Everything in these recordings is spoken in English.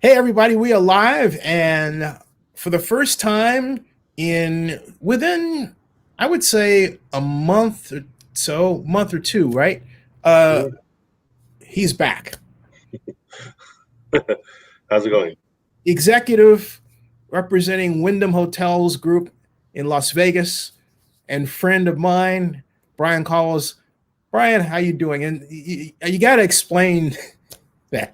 Hey everybody, we are live, and for the first time in within, I would say a month or so, month or two, right? Uh, Mhm. he's back. How's it going? Executive representing Wyndham Hotels Group in Las Vegas, and friend of mine, Bryan Cauwels. Bryan, how you doing? And you got to explain that.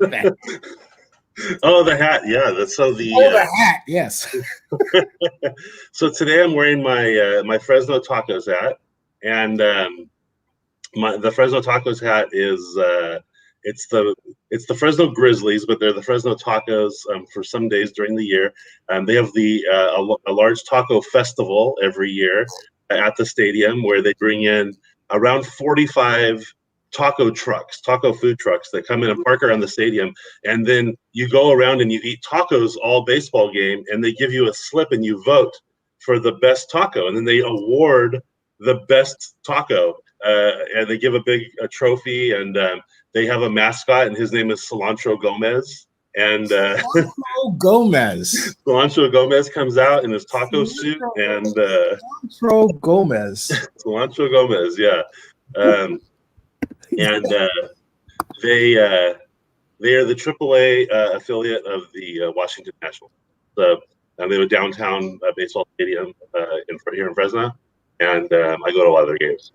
Oh, the hat. Yeah, that's so Oh, the hat. Yes. so today I'm wearing my Fresno Tacos hat, and the Fresno Tacos hat is it's the it's the Fresno Grizzlies, but they're the Fresno Tacos for some days during the year. They have a large taco festival every year at the stadium where they bring in around 45 taco food trucks that come in and park around the stadium, and then you go around and you eat tacos all baseball game, and they give you a slip and you vote for the best taco, and then they award the best taco, and they give a trophy, and they have a mascot, and his name is Cilantro Gomez. And Cilantro Gomez. Cilantro Gomez comes out in his taco suit, and Cilantro Gomez. Cilantro Gomez, yeah, um, and they uh, they are the AAA affiliate of the Washington Nationals. So they have a downtown baseball stadium here in Fresno, and I go to a lot of their games.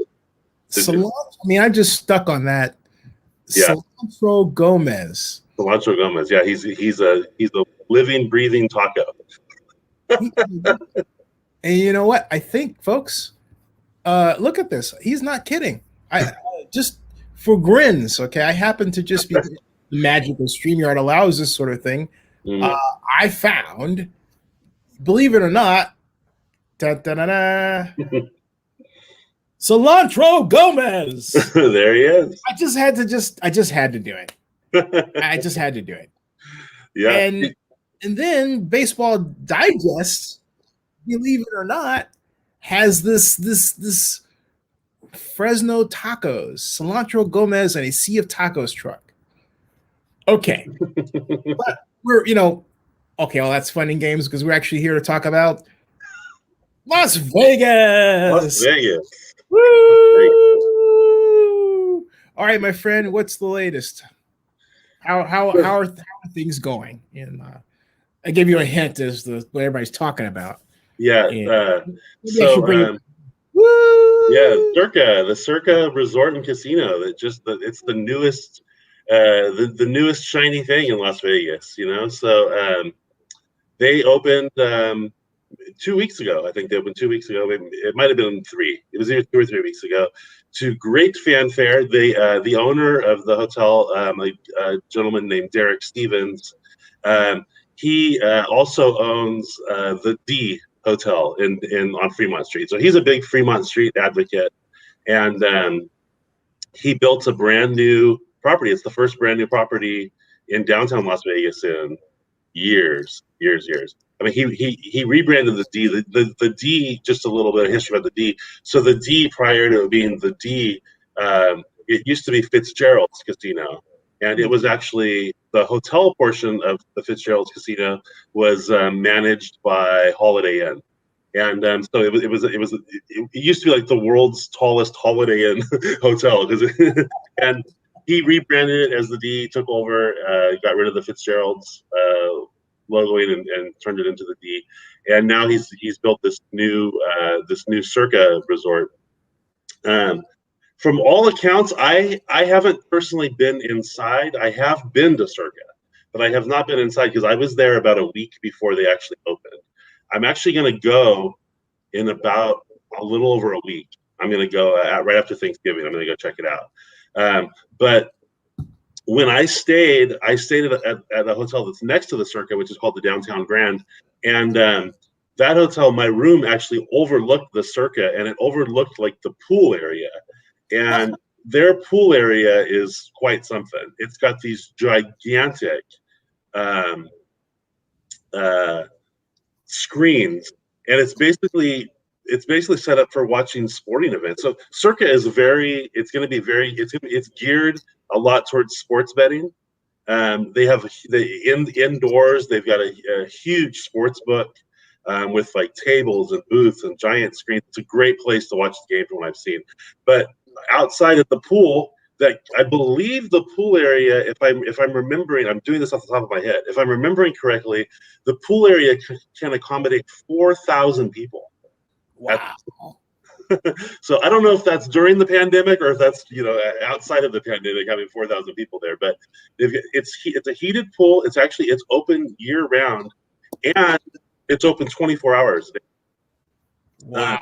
Cilantro. I mean, I just stuck on that. Yeah, Cilantro Gomez. Cilantro Gomez. Yeah, he's a living, breathing taco. And you know what? I think, folks, look at this. He's not kidding. I just for grins. Okay, I happen to just be the magic of Streamyard allows this sort of thing. Uh, Mm. I found, believe it or not, da, da, da, da, Cilantro Gomez. There he is. I just had to do it. I just had to do it. Yeah. And then Baseball Digest, believe it or not, has this Fresno tacos, Cilantro Gomez, and a Sea of Tacos truck. Okay, but we're okay. Well, that's fun and games because we're actually here to talk about Las Las Vegas. Vegas. Woo! All right, my friend, what's the latest? How are things going? And I gave you a hint as to what everybody's talking about. Yeah. And maybe I should So bring it. yeah, Woo! the Circa Resort and Casino. It's the newest the newest shiny thing in Las Vegas. So they opened 2 weeks ago. I think they opened 2 weeks ago. It might have been three. It was either 2 or 3 weeks ago. To great fanfare, the owner of the hotel, a gentleman named Derek Stevens, he also owns the D Hotel in on Fremont Street. So he's a big Fremont Street advocate, and he built a brand new property. It's the first brand new property in downtown Las Vegas in years. I mean, he rebranded the D. The D, just a little bit of history about the D. So the D, prior to it being the D, it used to be Fitzgerald's Casino, and it was actually the hotel portion of the Fitzgerald's Casino was managed by Holiday Inn. And so it used to be like the world's tallest Holiday Inn hotel and he rebranded it as the D, took over, got rid of the Fitzgerald's logoing and turned it into the D, and now he's built this new Circa resort. Um, from all accounts, I haven't personally been inside. I have been to Circa, but I have not been inside because I was there about a week before they actually opened. I'm actually going to go in about a little over a week. I'm going to go right after Thanksgiving. I'm going to go check it out. But when I stayed at a hotel that's next to the Circa, which is called the Downtown Grand, and that hotel, my room actually overlooked the Circa, and it overlooked like the pool area, and their pool area is quite something. It's got these gigantic um, uh, screens, and it's basically set up for watching sporting events. So Circa is it's going to be it's geared a lot towards sports betting. They have indoors. They've got a huge sports book with like tables and booths and giant screens. It's a great place to watch the game from what I've seen. But outside of the pool, that I believe the pool area, if I'm remembering, I'm doing this off the top of my head. If I'm remembering correctly, the pool area can accommodate 4,000 people. Wow. So I don't know if that's during the pandemic or if that's outside of the pandemic having 4,000 people there. But it's a heated pool. It's open year round, and it's open 24 hours. Wow.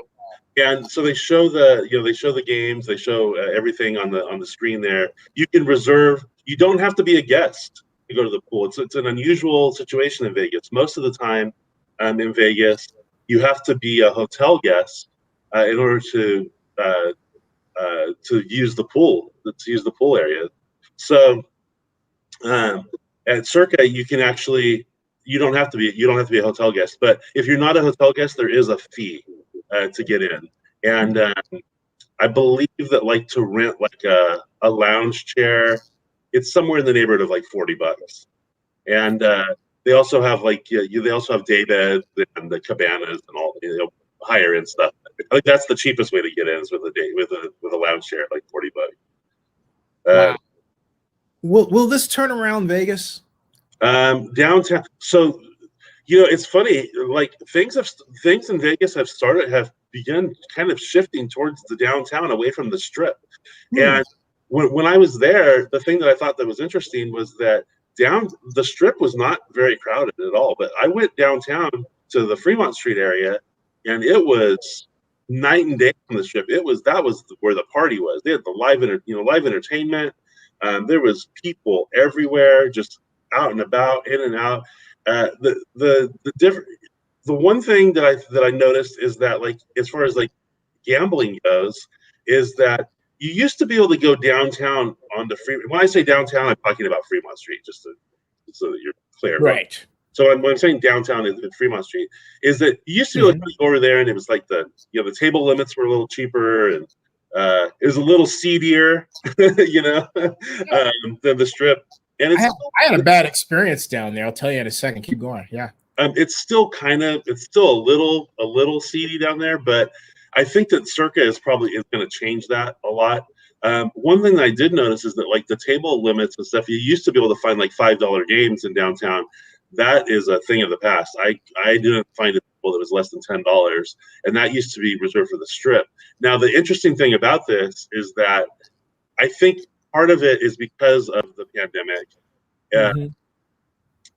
And so they show the games, they show everything on the screen there. You can reserve. You don't have to be a guest to go to the pool. It's an unusual situation in Vegas. Most of the time, in Vegas, you have to be a hotel guest in order to use the pool area. So at Circa, you don't have to be a hotel guest. But if you're not a hotel guest, there is a fee to get in. And I believe that like to rent like a lounge chair, it's somewhere in the neighborhood of like $40. And they also have they also have day beds and the cabanas and all higher end stuff. I think that's the cheapest way to get in is with a lounge chair, like $40. Wow. Will this turn around Vegas? Downtown. So it's funny. Like things in Vegas have begun kind of shifting towards the downtown, away from the Strip. And when I was there, the thing that I thought that was interesting was that the Strip was not very crowded at all. But I went downtown to the Fremont Street area, and it was night and day on the Strip. That was where the party was. They had the live entertainment. There was people everywhere, just out and about, in and out. The one thing that I noticed is that, like, as far as like gambling goes, is that you used to be able to go downtown on the Fremont. When I say downtown, I'm talking about Fremont Street, so that you're clear. Right. So when I'm saying downtown in Fremont Street, is that you used to be able to go over there, and it was like the table limits were a little cheaper, and it was a little seedier, than the Strip. And I had a bad experience down there. I'll tell you in a second. Keep going. Yeah. It's still a little seedy down there, but I think that Circa is going to change that a lot. One thing that I did notice is that like the table limits and stuff, you used to be able to find like $5 games in downtown. That is a thing of the past. I didn't find a table that was less than $10, and that used to be reserved for the Strip. Now the interesting thing about this is that I think part of it is because of the pandemic.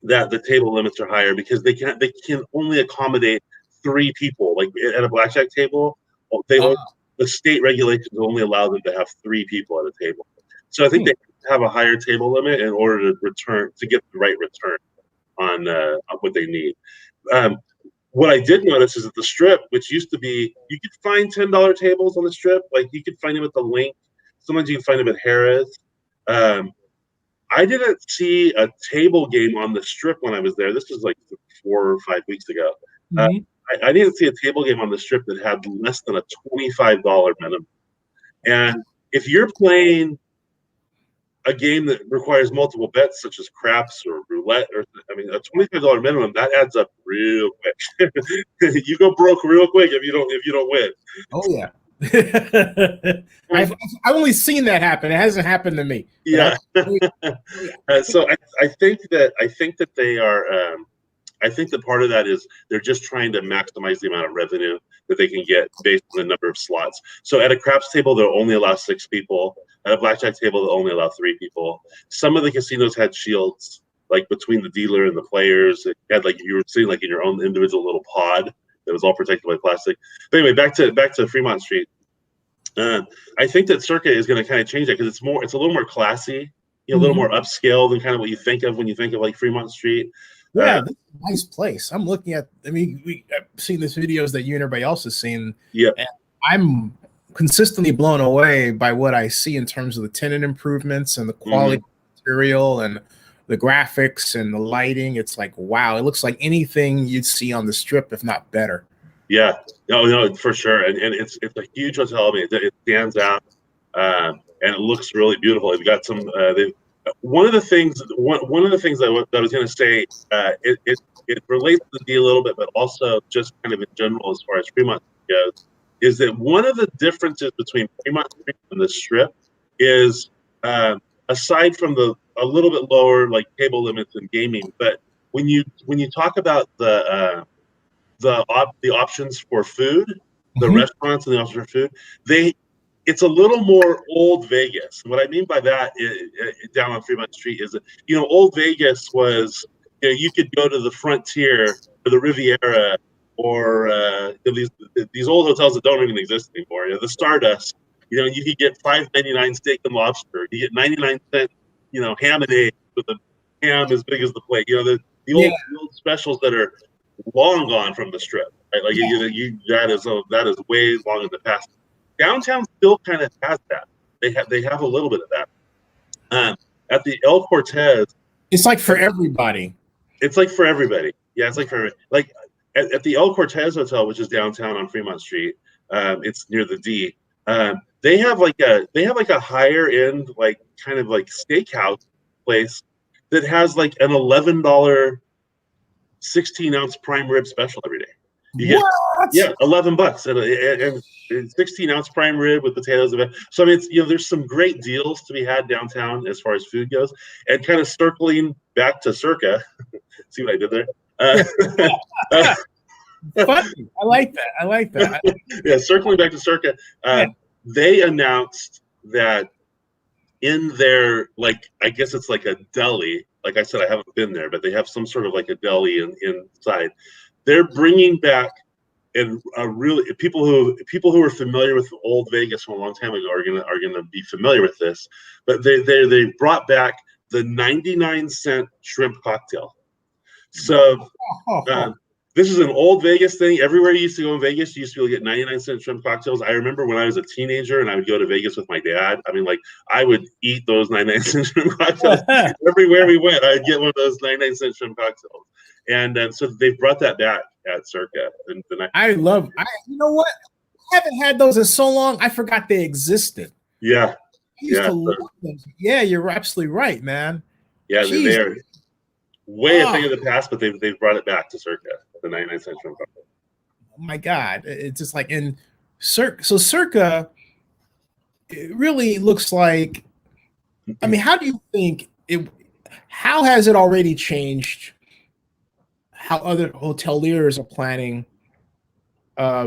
That the table limits are higher because they can only accommodate 3 people. Like at a blackjack table, the state regulations only allow them to have 3 people at a table. So I think they have a higher table limit in order to get the right return on what they need. What I did notice is that the Strip, which used to be, you could find $10 tables on the Strip. Like you could find them at the Link. Sometimes you can find them at Harrah's. I didn't see a table game on the Strip when I was there. This was like 4 or 5 weeks ago. I didn't see a table game on the Strip that had less than a $25 minimum. And if you're playing a game that requires multiple bets, such as craps or roulette, a $25 minimum, that adds up real quick. You go broke real quick if you don't win. Oh yeah. I've only seen that happen. It hasn't happened to me. Yeah. So I think that they are. I think that part of that is they're just trying to maximize the amount of revenue that they can get based on the number of slots. So at a craps table, they'll only allow 6 people. At a blackjack table, they'll only allow 3 people. Some of the casinos had shields, like between the dealer and the players. It had like you were sitting like in your own individual little pod that was all protected by plastic. But anyway, back to Fremont Street. I think that Circa is going to kind of change that because it's a little more classy, a little more upscale than kind of what you think of when you think of like Fremont Street. Yeah, this is a nice place. I'm looking at. I've seen these videos that you and everybody else has seen. Yeah, and I'm consistently blown away by what I see in terms of the tenant improvements and the quality of the material and the graphics and the lighting. It's like, wow, it looks like anything you'd see on the Strip, if not better. Yeah, no, for sure. And it's a huge hotel. I mean, it stands out, and it looks really beautiful. They've got some. one of the things that I was going to say, it relates to the deal a little bit, but also just kind of in general as far as Fremont goes, is that one of the differences between Fremont Street and the Strip is, aside from a little bit lower like table limits and gaming, but when you talk about the options for food, the Mhm. restaurants and the options for food, it's a little more old Vegas. And what I mean by that down on Fremont Street is that, old Vegas was, you could go to the Frontier or the Riviera or these old hotels that don't even exist anymore. The Stardust. You could get $5.99 steak and lobster. You get 99 cent, ham and eggs with a ham as big as the plate. Yeah, The old specials that are long gone from the Strip. Right? Like yeah. that is way long in the past. Downtown still kind of has that. They have a little bit of that. At the El Cortez, It's like for everybody. it's like for everybody. Yeah, it's like for everybody. Like at the El Cortez Hotel, which is downtown on Fremont Street. It's near the D. They have like a higher end, like kind of like steakhouse place that has like an $11 16-ounce prime rib special every day. You get What? $11 and 16-ounce prime rib with potatoes. So I mean, there's some great deals to be had downtown as far as food goes. And kind of circling back to Circa, see what I did there? Uh, Funny. I like that. I like that. yeah, circling back to Circa, Yeah. they announced that in their, like, I guess it's like a deli. Like I said, I haven't been there, but they have some sort of like a deli inside. They're bringing back, and really people who are familiar with old Vegas from a long time ago are gonna be familiar with this. But they brought back the 99-cent shrimp cocktail. So this is an old Vegas thing. Everywhere you used to go in Vegas, you used to be able to get 99-cent shrimp cocktails. I remember when I was a teenager and I would go to Vegas with my dad. I mean, like, I would eat those 99-cent shrimp cocktails. Everywhere we went, I'd get one of those 99-cent shrimp cocktails. And so they brought that back at Circa. You know what? I haven't had those in so long. I forgot they existed. Yeah. I used Yeah. to love those. Yeah, you're absolutely right, man. Yeah, Jeez. they're way a thing of the past, but they've brought it back to Circa, the 99-cent shrimp cocktail. Oh my God. It's just like in Circa. So Circa, it really looks like, I mean, how do you think how has it already changed how other hoteliers are planning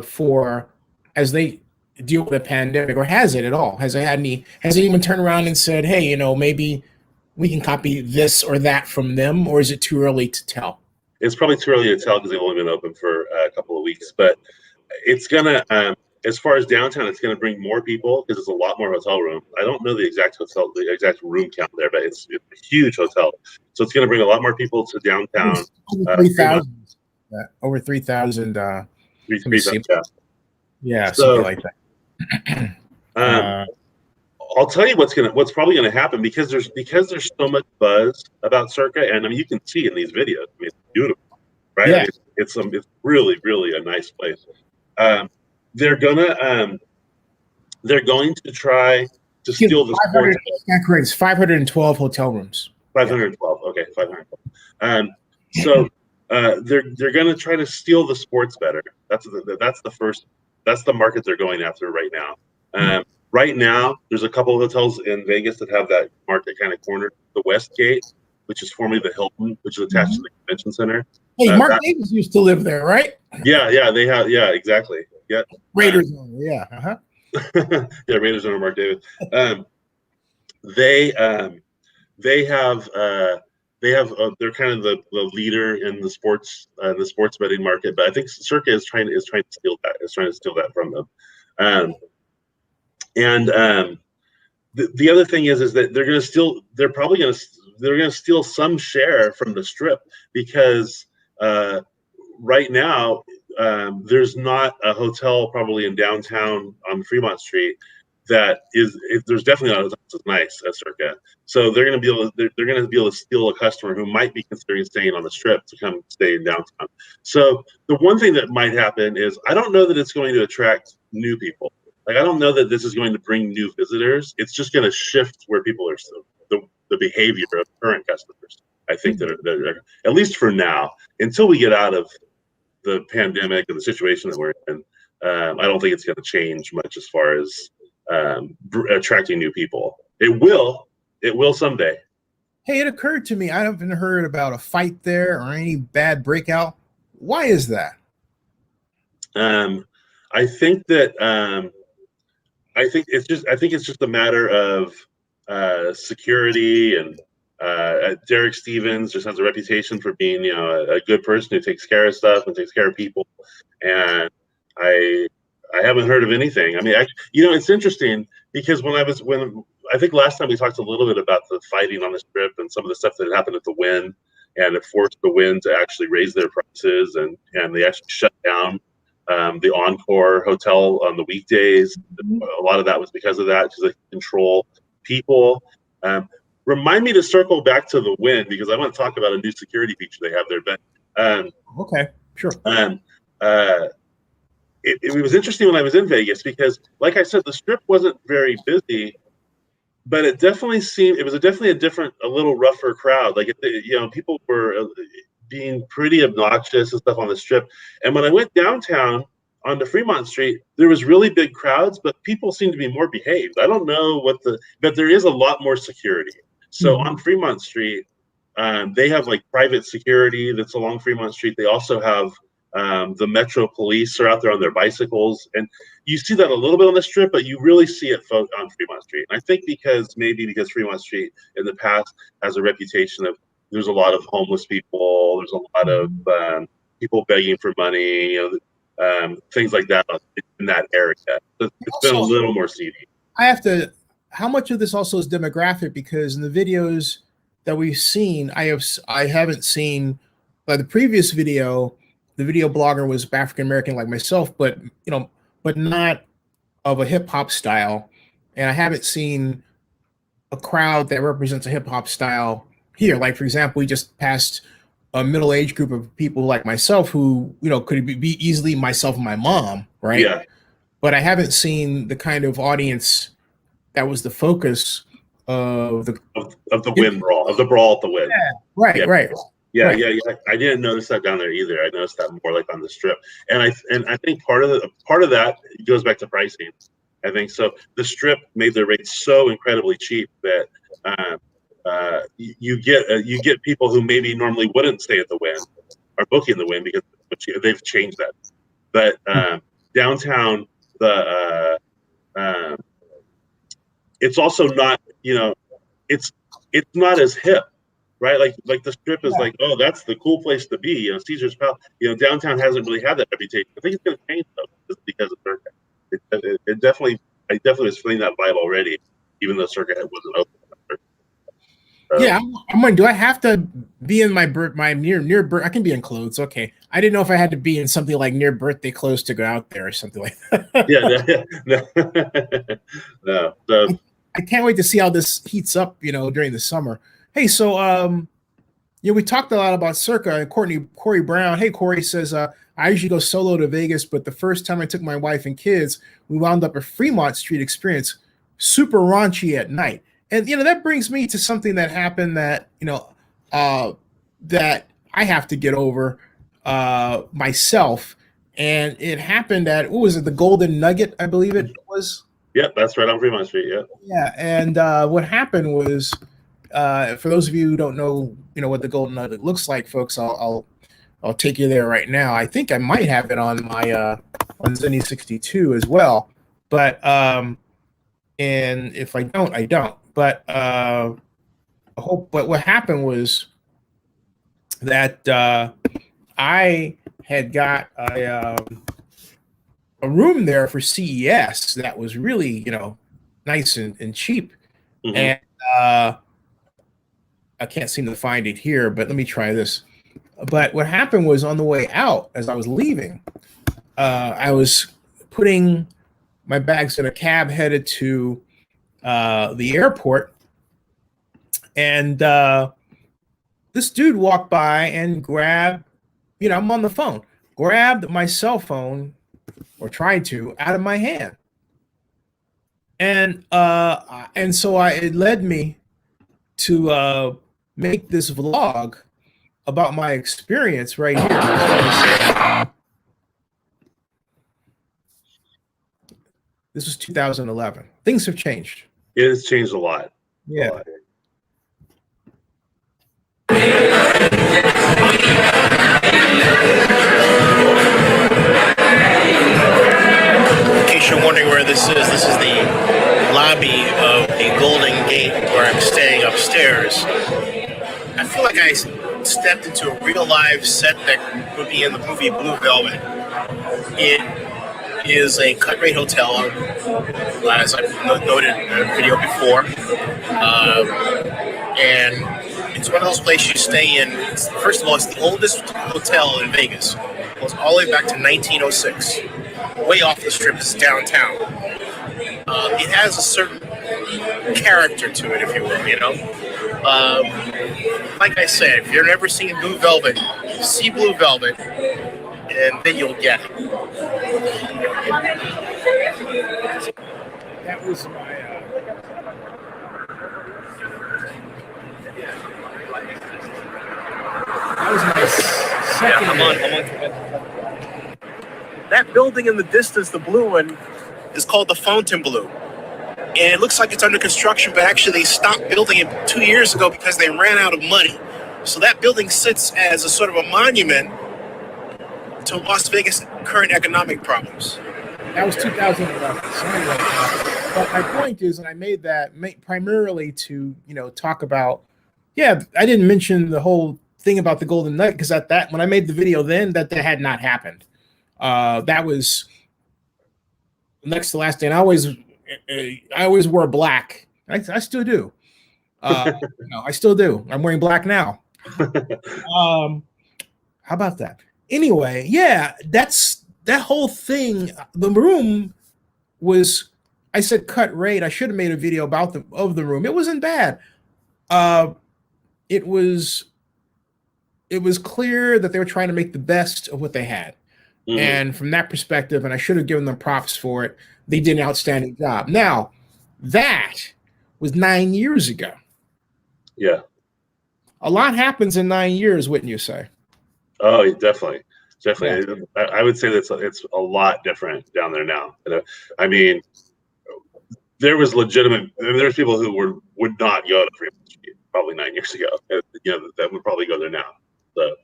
for as they deal with the pandemic, or has it at all? Has it even turned around and said, hey, maybe we can copy this or that from them, or is it too early to tell? It's probably too early to tell because they've only been open for a couple of weeks, but it's gonna, as far as downtown, it's gonna bring more people because it's a lot more hotel rooms. I don't know the exact room count there, but it's a huge hotel, so it's gonna bring a lot more people to downtown. Over 3,000. Over 3,000. Yeah, So, something like that. I'll tell you what's probably gonna happen because there's so much buzz about Circa, and I mean you can see in these videos. I mean, it's beautiful, right? Yeah. I mean, it's really a nice place. They're going to try to steal the sports. Correct. 512 hotel rooms. 512. Okay, 512. So they're going to try to steal the sports better. That's the market they're going after right now. Right now, there's a couple of hotels in Vegas that have that market kind of cornered. The Westgate, which is formerly the Hilton, which is attached to the convention center. Hey, Mark Davis used to live there, right? Yeah, they have. Yeah, exactly. Yeah, Raiders owner. Yeah, yeah, Raiders owner Mark Davis. They have they're kind of the leader in the sports betting market, but I think Circa is trying to steal that. Is trying to steal that from them. The other thing is that they're probably going to steal some share from the Strip because right now there's not a hotel probably in downtown on Fremont Street there's definitely not as nice as Circa. So they're going to be able to steal a customer who might be considering staying on the Strip to come stay in downtown. So the one thing that might happen is I don't know that it's going to attract new people. Like, I don't know that this is going to bring new visitors. It's just going to shift where people are. the behavior of current customers. I think that are, at least for now, until we get out of the pandemic and the situation that we're in, I don't think it's going to change much as far as attracting new people. It will someday. Hey, it occurred to me, I haven't heard about a fight there or any bad breakout. Why is that? I think that I think it's just a matter of security, and Derek Stevens just has a reputation for being, a good person who takes care of stuff and takes care of people. And I haven't heard of anything. I mean, it's interesting because when I think last time we talked a little bit about the fighting on the Strip and some of the stuff that happened at the Wynn, and it forced the Wynn to actually raise their prices, and they actually shut down the Encore Hotel on the weekdays. A lot of that was because of that, because they control people. Remind me to circle back to the Wynn, because I want to talk about a new security feature they have there. But okay, sure. It was interesting when I was in Vegas, because, like I said, the Strip wasn't very busy, but it definitely seemed it was definitely a little rougher crowd. Like, people were being pretty obnoxious and stuff on the Strip. And when I went downtown onto Fremont Street, there was really big crowds, but people seemed to be more behaved. I don't know but there is a lot more security. So on Fremont Street, they have like private security that's along Fremont Street. They also have the Metro Police are out there on their bicycles, and you see that a little bit on the Strip, but you really see it on Fremont Street. And I think because Fremont Street in the past has a reputation of, there's a lot of homeless people, there's a lot of people begging for money, things like that in that area. So it's been a little more seedy. How much of this also is demographic? Because in the videos that we've seen, I haven't seen, by the previous video, the video blogger was African American like myself, but not of a hip hop style. And I haven't seen a crowd that represents a hip hop style here. Like, for example, we just passed a middle-aged group of people like myself who, could be easily myself and my mom, right? Yeah. But I haven't seen the kind of audience that was the focus of the Wynn brawl, of the brawl at the Wynn. Yeah, right, yeah. right. Yeah, right. yeah. I didn't notice that down there either. I noticed that more like on the Strip, and I think part of that goes back to pricing. I think so. The Strip made their rates so incredibly cheap that you get people who maybe normally wouldn't stay at the Wynn are booking the Wynn because they've changed that. But downtown, it's also not, it's not as hip. Right, like the Strip is like, oh, that's the cool place to be. Caesar's Palace. Downtown hasn't really had that reputation. I think it's going to change though, just because of Circa. I definitely was feeling that vibe already, even though Circa wasn't open. Yeah, I'm wondering, do I have to be in my near birth? I can be in clothes. Okay, I didn't know if I had to be in something like near birthday clothes to go out there or something like that. No. So I can't wait to see how this heats up. During the summer. Hey, so we talked a lot about Circa, and Corey Brown. Hey, Corey says, I usually go solo to Vegas, but the first time I took my wife and kids, we wound up a Fremont Street experience, super raunchy at night. And that brings me to something that happened that that I have to get over myself. And it happened at, what was it, the Golden Nugget, I believe it was. Yep, that's right on Fremont Street. Yeah. Yeah, and what happened was, for those of you who don't know, what the Golden Nugget looks like, folks, I'll take you there right now. I think I might have it on my on Zenny 62 as well, but and if I don't, I don't. But But what happened was that I had got a room there for CES that was really nice and cheap, and I can't seem to find it here, but let me try this. But what happened was, on the way out, as I was leaving, I was putting my bags in a cab headed to the airport, and this dude walked by and grabbed, I'm on the phone, grabbed my cell phone, or tried to, out of my hand. And so it led me to make this vlog about my experience right here. This was 2011. Things have changed. It has changed a lot. Yeah. In case you're wondering where this is the lobby of the Golden Gate where I'm staying upstairs. I feel like I stepped into a real live set that would be in the movie Blue Velvet. It is a cut rate hotel, as I've noted in a video before. And it's one of those places you stay in. First of all, it's the oldest hotel in Vegas. It goes all the way back to 1906. Way off the strip, it's downtown. It has a certain character to it, if you will, you know. Like I said, if you've never seen Blue Velvet, see Blue Velvet, and then you'll get it. That was my. That was my second. I'm on. That building in the distance, the blue one, is called the Fontainebleau. And it looks like it's under construction, but actually they stopped building it 2 years ago because they ran out of money. So that building sits as a sort of a monument to Las Vegas' current economic problems. That was 2011. So anyway, but my point is, and I made that primarily to, you know, talk about, yeah, I didn't mention the whole thing about the Golden Nugget because at that, when I made the video then, that had not happened. That was next to last day, and I always wore black. I still do. No, I still do. I'm wearing black now. How about that? Anyway, yeah, that's that whole thing. The room was, I said cut rate. I should have made a video about the room. It wasn't bad. It was clear that they were trying to make the best of what they had. Mm-hmm. And from that perspective, and I should have given them props for it, they did an outstanding job. Now, that was 9 years ago. Yeah. A lot happens in 9 years, wouldn't you say? Oh, definitely. Definitely. Yeah. I would say that it's a lot different down there now. I mean, there was legitimate, there's people who would not go to Fremont Street probably 9 years ago. You know, that would probably go there now. So,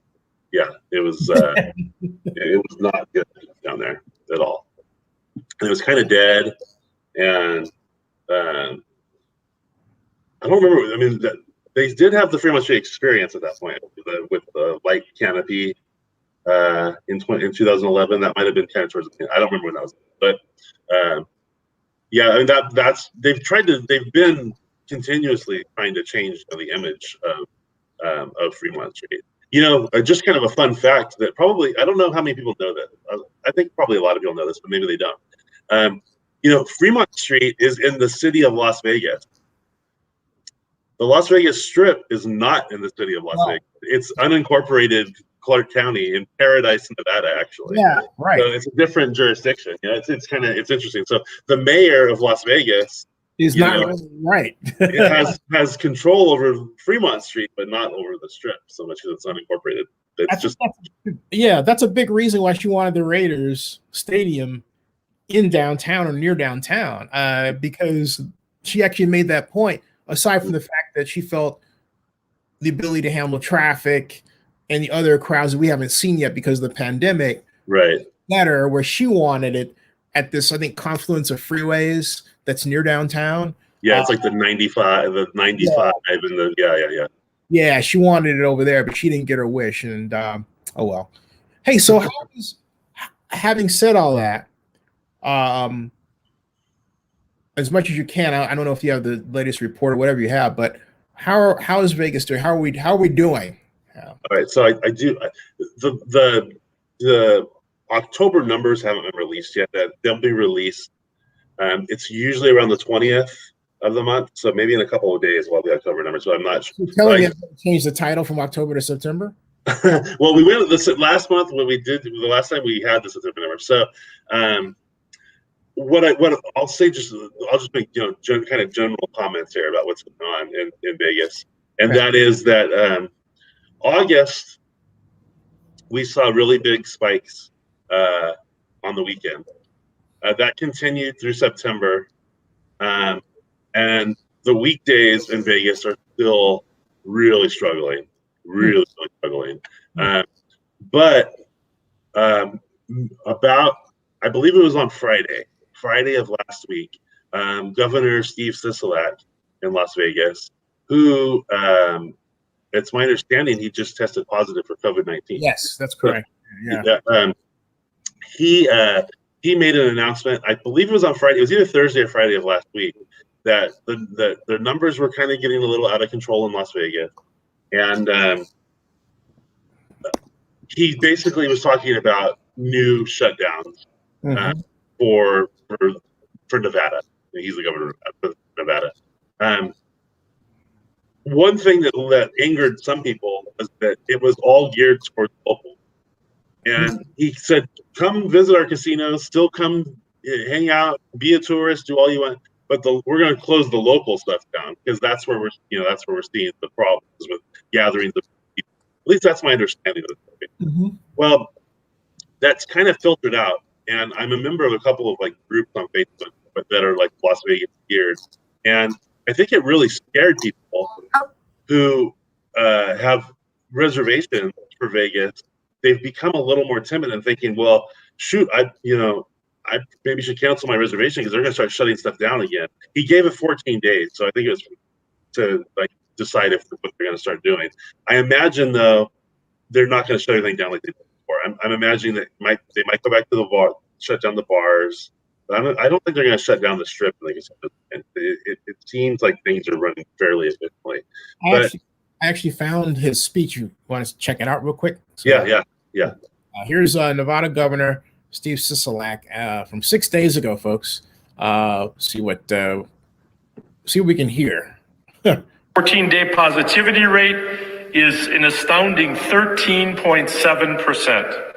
yeah, it was it was not good down there at all. And it was kind of dead, and I don't remember. I mean, they did have the Fremont Street experience at that point with the light canopy in 2011. That might have been kind of towards the end. I don't remember when that was, but yeah, I mean they've been continuously trying to change the image of Fremont Street. You know, just kind of a fun fact that probably, I don't know how many people know that. I think probably a lot of people know this, but maybe they don't. You know, Fremont Street is in the city of Las Vegas. The Las Vegas Strip is not in the city of Las Vegas. It's unincorporated Clark County in Paradise, Nevada, actually. Yeah, right. So it's a different jurisdiction. You know, it's interesting. So the mayor of Las Vegas is not right. It has control over Fremont Street, but not over the Strip so much because it's unincorporated. That's a big reason why she wanted the Raiders stadium in downtown or near downtown, because she actually made that point. Aside from the fact that she felt the ability to handle traffic and the other crowds that we haven't seen yet because of the pandemic, right? Better, where she wanted it at this, I think, confluence of freeways that's near downtown. Yeah, it's like the 95, and the Yeah, she wanted it over there, but she didn't get her wish, and oh well. Hey, so having said all that, as much as you can, I don't know if you have the latest report or whatever you have, but how is Vegas doing? How are we doing? All right, so I do the October numbers haven't been released yet. They'll be released. It's usually around the 20th of the month, so maybe in a couple of days we'll have the October numbers. So I'm not sure. You're telling me to change the title from October to September? Well, we went this last month when we did the last time we had the September number. So what I'll say, I'll just make kind of general comments here about what's going on in Vegas, and that is that August we saw really big spikes on the weekend. That continued through September, and the weekdays in Vegas are still really struggling, really struggling. But about, I believe it was on Friday of last week, Governor Steve Sisolak in Las Vegas, who it's my understanding he just tested positive for COVID-19. Yes, that's correct. Yeah. He made an announcement. I believe it was on Friday. It was either Thursday or Friday of last week that the numbers were kind of getting a little out of control in Las Vegas, and he basically was talking about new shutdowns for Nevada. He's the governor of Nevada. One thing that angered some people was that it was all geared towards local. And he said, come visit our casinos, still come hang out, be a tourist, do all you want. But we're going to close the local stuff down because that's where we're seeing the problems with gatherings of people. At least that's my understanding of it. Well, that's kind of filtered out. And I'm a member of a couple of groups on Facebook that are Las Vegas geared. And I think it really scared people who have reservations for Vegas. They've become a little more timid and thinking, well, shoot, I maybe should cancel my reservation because they're going to start shutting stuff down again. He gave it 14 days, so I think it was to decide what they're going to start doing. I imagine though they're not going to shut everything down like they did before. I'm imagining that they might go back to the bar, shut down the bars. But I don't think they're going to shut down the strip. It seems like things are running fairly efficiently. I actually found his speech. You want to check it out real quick? So, yeah. Here's Nevada Governor Steve Sisolak from 6 days ago, folks. See what we can hear. 14-day positivity rate is an astounding 13.7%.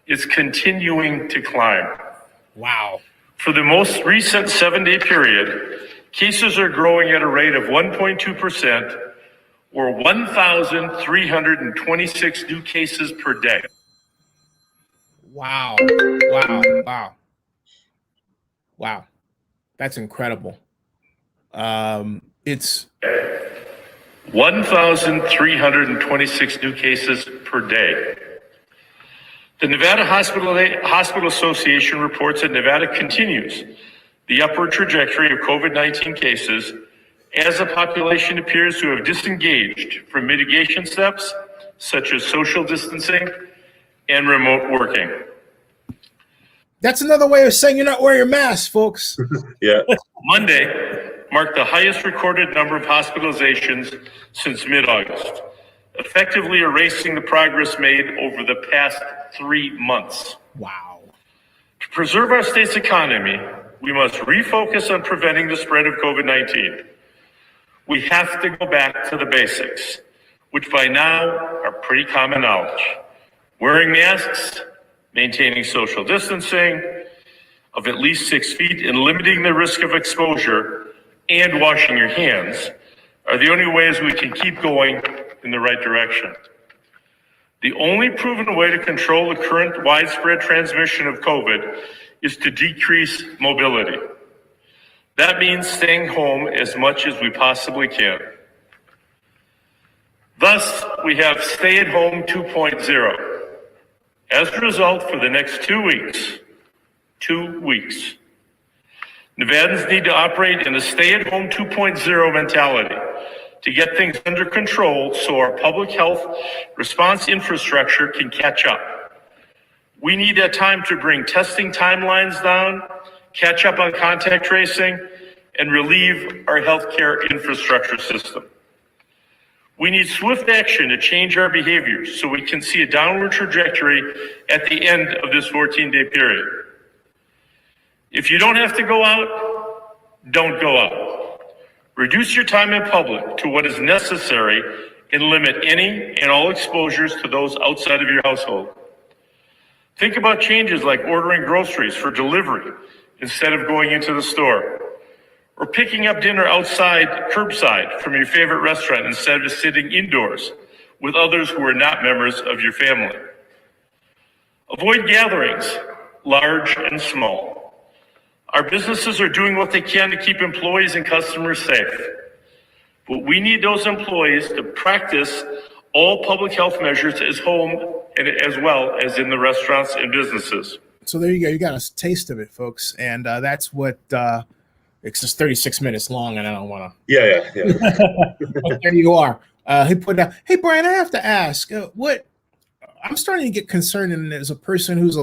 It's continuing to climb. Wow. For the most recent 7-day period, cases are growing at a rate of 1.2%, or 1,326 new cases per day. Wow. That's incredible. It's 1,326 new cases per day. The Nevada Hospital Association reports that Nevada continues the upward trajectory of COVID-19 cases as the population appears to have disengaged from mitigation steps such as social distancing and remote working. That's another way of saying you're not wearing your mask, folks. Yeah. Monday marked the highest recorded number of hospitalizations since mid-August, effectively erasing the progress made over the past 3 months. Wow. To preserve our state's economy, we must refocus on preventing the spread of COVID-19. We have to go back to the basics, which by now are pretty common knowledge. Wearing masks, maintaining social distancing of at least 6 feet, and limiting the risk of exposure, and washing your hands are the only ways we can keep going in the right direction. The only proven way to control the current widespread transmission of COVID is to decrease mobility. That means staying home as much as we possibly can. Thus, we have Stay at Home 2.0. As a result, for the next 2 weeks, Nevadans need to operate in a stay-at-home 2.0 mentality to get things under control so our public health response infrastructure can catch up. We need that time to bring testing timelines down, catch up on contact tracing, and relieve our healthcare infrastructure system. We need swift action to change our behaviors so we can see a downward trajectory at the end of this 14-day period. If you don't have to go out, don't go out. Reduce your time in public to what is necessary and limit any and all exposures to those outside of your household. Think about changes like ordering groceries for delivery instead of going into the store, or picking up dinner outside, curbside from your favorite restaurant instead of sitting indoors with others who are not members of your family. Avoid gatherings, large and small. Our businesses are doing what they can to keep employees and customers safe. But we need those employees to practice all public health measures at home and as well as in the restaurants and businesses. So there you go. You got a taste of it, folks. And that's what it's just 36 minutes long, and I don't want to. Yeah. But there you are. He put down, hey, Bryan, I have to ask, what I'm starting to get concerned in as a person who's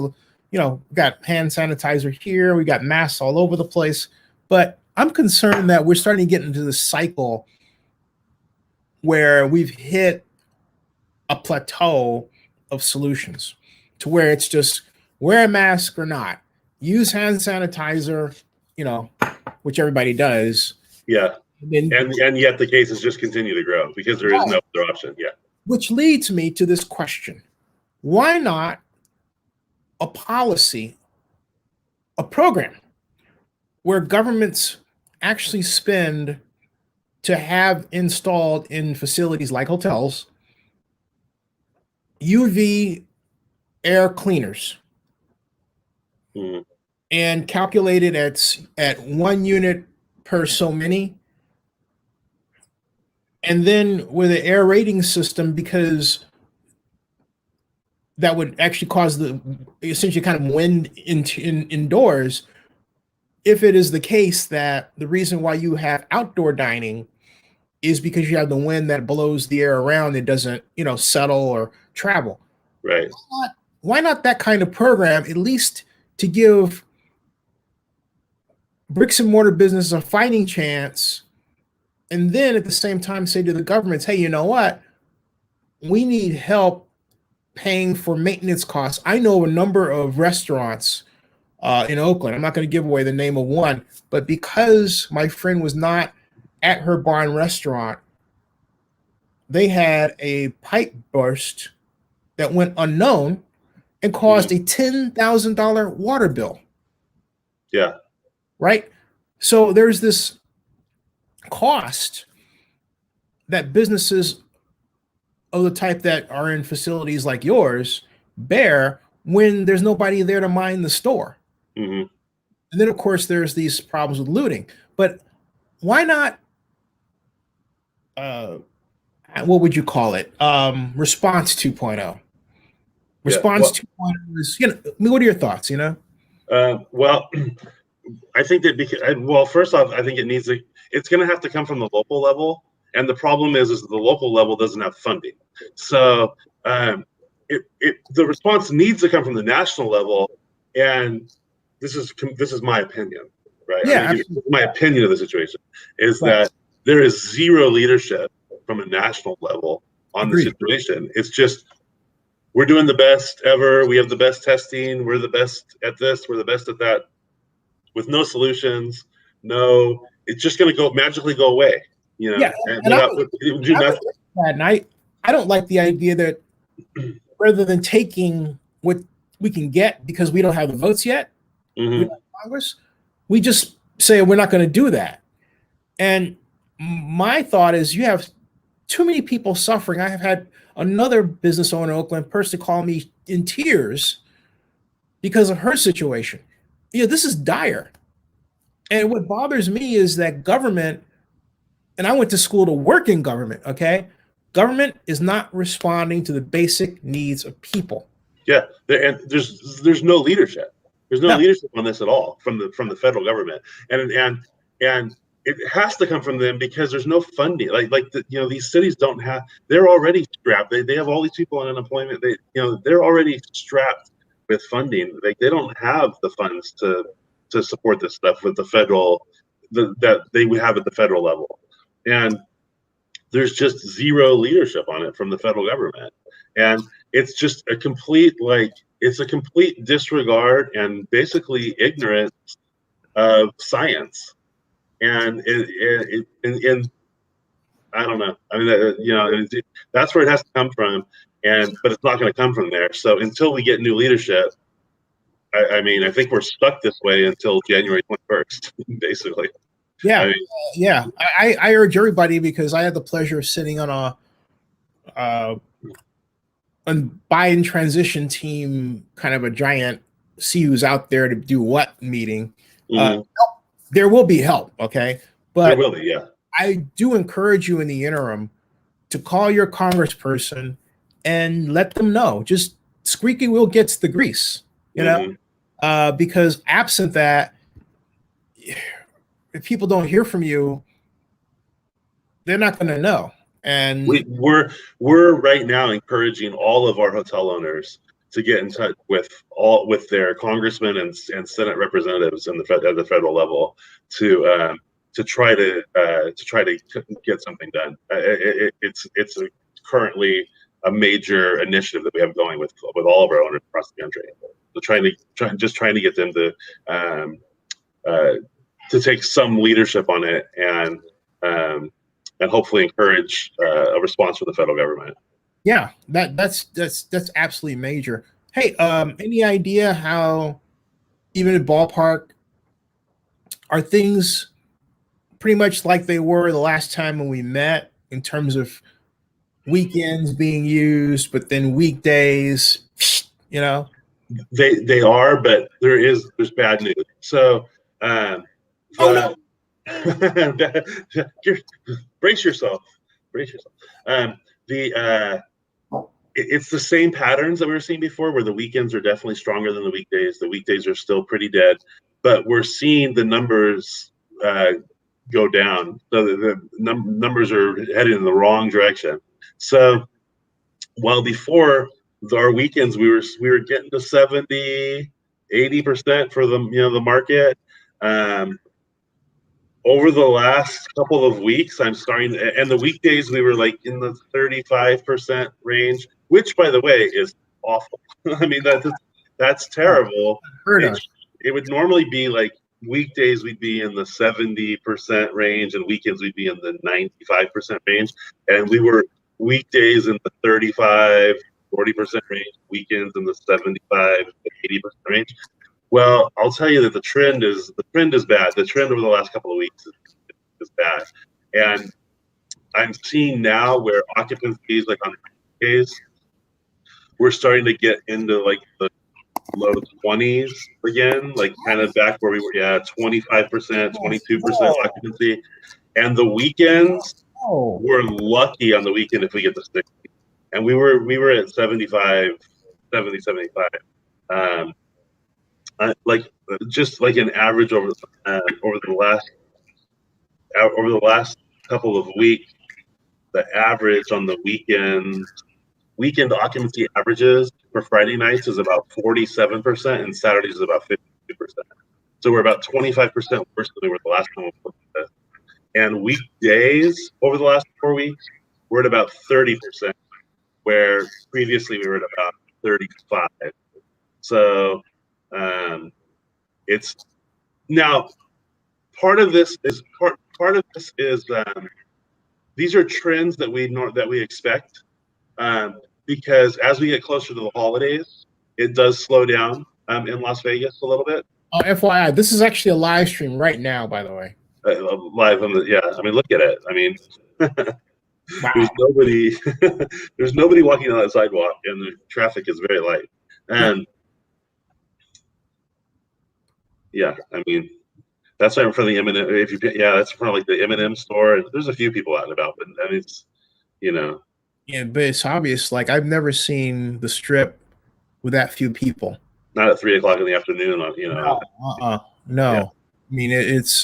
got hand sanitizer here. We got masks all over the place. But I'm concerned that we're starting to get into this cycle where we've hit a plateau of solutions to where it's just wear a mask or not, use hand sanitizer, which everybody does. Yeah. And yet the cases just continue to grow because there is no other option. Yeah. Which leads me to this question. Why not a policy, a program where governments actually spend to have installed in facilities like hotels UV air cleaners and calculated at 1 unit per so many, and then with an air rating system, because that would actually cause the essentially kind of wind indoors. If it is the case that the reason why you have outdoor dining is because you have the wind that blows the air around, it doesn't settle or travel. Right. Why not that kind of program, at least to give bricks and mortar business a fighting chance, and then at the same time say to the governments, hey, you know what? We need help paying for maintenance costs. I know a number of restaurants in Oakland. I'm not going to give away the name of one, but because my friend was not at her bar and restaurant, they had a pipe burst that went unknown and caused a $10,000 water bill. Yeah. Right? So there's this cost that businesses of the type that are in facilities like yours bear when there's nobody there to mind the store. Mm-hmm. And then, of course, there's these problems with looting. But why not, what would you call it? Response 2.0. Response 2.0 is, what are your thoughts, Well, I think that first off, I think it's going to have to come from the local level. And the problem is the local level doesn't have funding. So the response needs to come from the national level. And this is my opinion, right? Yeah, my opinion of the situation is that there is zero leadership from a national level on the situation. It's just, we're doing the best ever. We have the best testing. We're the best at this. We're the best at that. With no solutions, it's just going to magically go away. Yeah, and I don't like the idea that rather than taking what we can get because we don't have the votes yet, in Congress, we just say we're not going to do that. And my thought is you have too many people suffering. I have had another business owner in Oakland personally call me in tears because of her situation. This is dire. And what bothers me is that government, and I went to school to work in government, okay? Government is not responding to the basic needs of people. Yeah, and there's no leadership. There's no leadership on this at all from the federal government, and it has to come from them because there's no funding. These cities don't have. They're already strapped. They have all these people on unemployment. They're already strapped with funding. They don't have the funds to support this stuff with the federal that they would have at the federal level. And there's just zero leadership on it from the federal government. And it's just a complete disregard and basically ignorance of science. And I don't know. I mean, that's where it has to come from. But it's not going to come from there. So until we get new leadership, I mean, I think we're stuck this way until January 21st, basically. Yeah, I mean, yeah. I urge everybody, because I had the pleasure of sitting on a Biden transition team, kind of a giant see who's out there to do what meeting. mhm. There will be help, okay? There But will be, yeah. I do encourage you in the interim to call your congressperson and let them know. Just squeaky wheel gets the grease, you know, because absent that, if people don't hear from you, they're not going to know. And We're right now encouraging all of our hotel owners to get in touch with their congressmen and Senate representatives at the federal level to try to get something done. It's currently a major initiative that we have going with all of our owners across the country. So trying to get them to take some leadership on it and hopefully encourage a response from the federal government. yeah, that's absolutely major. Hey, any idea how, even in ballpark, are things pretty much like they were the last time when we met in terms of weekends being used, but then weekdays, you know? They are, but there's bad news. So Oh, brace yourself. It's the same patterns that we were seeing before, where the weekends are definitely stronger than the weekdays. The weekdays are still pretty dead, but we're seeing the numbers go down. So the numbers are heading in the wrong direction. So while before our weekends we were getting to 70, 80% for the market. Over the last couple of weeks, I'm starting, and the weekdays we were like in the 35% range, which, by the way, is awful. I mean, that's terrible. It would normally be like weekdays we'd be in the 70% range, and weekends we'd be in the 95% range, and we were weekdays in the 35, 40% range, weekends in the 75 to 80% range. Well, I'll tell you that the trend is bad. The trend over the last couple of weeks is bad, and I'm seeing now where occupancies, like on days, we're starting to get into like the low 20s again, like kind of back where we were. Yeah, 25%, 22% occupancy, and the weekends, we're lucky on the weekend if we get to 60, and we were at 75, 70, 75. Like just like an average over the last couple of weeks, the average on the weekend occupancy averages for Friday nights is about 47%, and Saturdays is about 52%. So we're about 25% worse than we were the last time we looked at this. And weekdays over the last 4 weeks, we're at about 30%, where previously we were at about 35. So it's now part of this is these are trends that we expect, because as we get closer to the holidays, it does slow down in Las Vegas a little bit. Oh, FYI, this is actually a live stream right now, by the way. Live on yeah. I mean, look at it. I mean, wow. there's nobody walking on that sidewalk, and the traffic is very light. And yeah, I mean, that's right in front of the M&M. That's in front of like the M&M store, and there's a few people out and about, but I mean, it's, Yeah, but it's obvious. Like, I've never seen the Strip with that few people. Not at 3 o'clock in the afternoon, No. Yeah. I mean, it's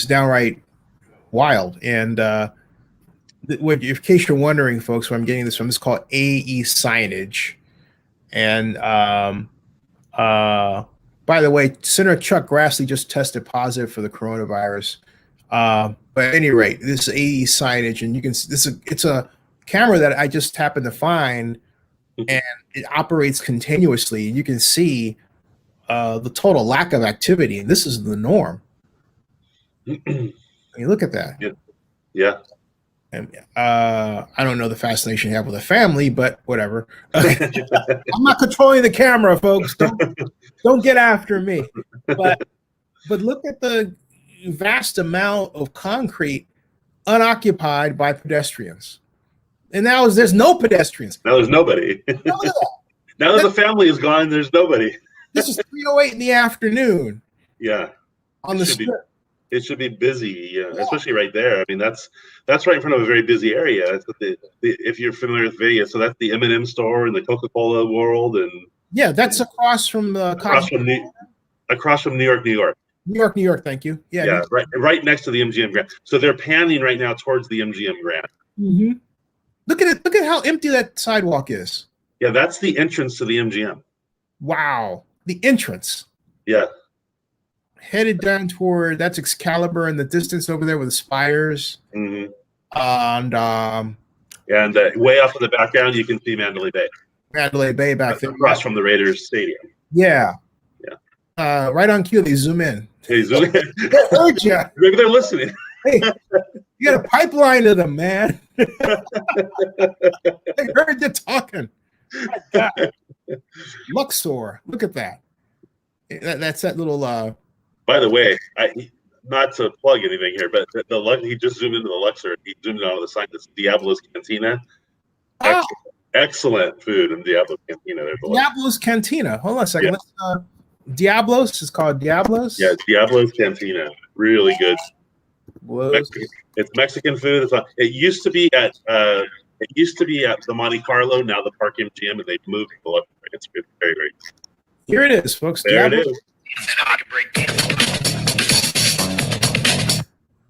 downright wild. And in case you're wondering, folks, where I'm getting this from, it's called AE signage. And by the way, Senator Chuck Grassley just tested positive for the coronavirus. But at any rate, this is AE signage, and you can see it's a camera that I just happened to find, and it operates continuously. You can see the total lack of activity, and this is the norm. I mean, look at that. Yeah. And I don't know the fascination you have with a family, but whatever. I'm not controlling the camera, folks. Don't get after me. But look at the vast amount of concrete unoccupied by pedestrians. And now there's no pedestrians. Now there's nobody. Now that the family is gone, there's nobody. This is 3:08 in the afternoon. Yeah. On the strip. It should be busy, especially right there. I mean, that's right in front of a very busy area. That's what if you're familiar with Vegas, so that's the M&M store and the Coca-Cola world, and yeah, that's across from across from New York, New York. New York. Thank you. Yeah, right next to the MGM Grand. So they're panning right now towards the MGM Grand. Mm-hmm. Look at it. Look at how empty that sidewalk is. Yeah, that's the entrance to the MGM. Wow, the entrance. Yeah. Headed down toward that's Excalibur in the distance over there with the spires. Mm-hmm. And way off in the background, you can see Mandalay Bay. Mandalay Bay back there, across from the Raiders Stadium. Yeah. Yeah. Right on cue, they zoom in. Hey, zoom in. They heard you. Maybe they're listening. Hey, you got a pipeline to them, man. They heard you talking. My God. Luxor. Look at that. That's that little. By the way, not to plug anything here, but he just zoomed into the Luxor. He zoomed in on the sign that's Diablo's Cantina. Excellent food in Diablo's Cantina. Diablo's Cantina. Hold on a second. Yeah. Diablo's is called Diablo's. Yeah, Diablo's Cantina. Really good. It's Mexican food. It used to be at the Monte Carlo. Now the Park MGM, and they've moved to the Luxor. It's very, very good. Here it is, folks. There it is.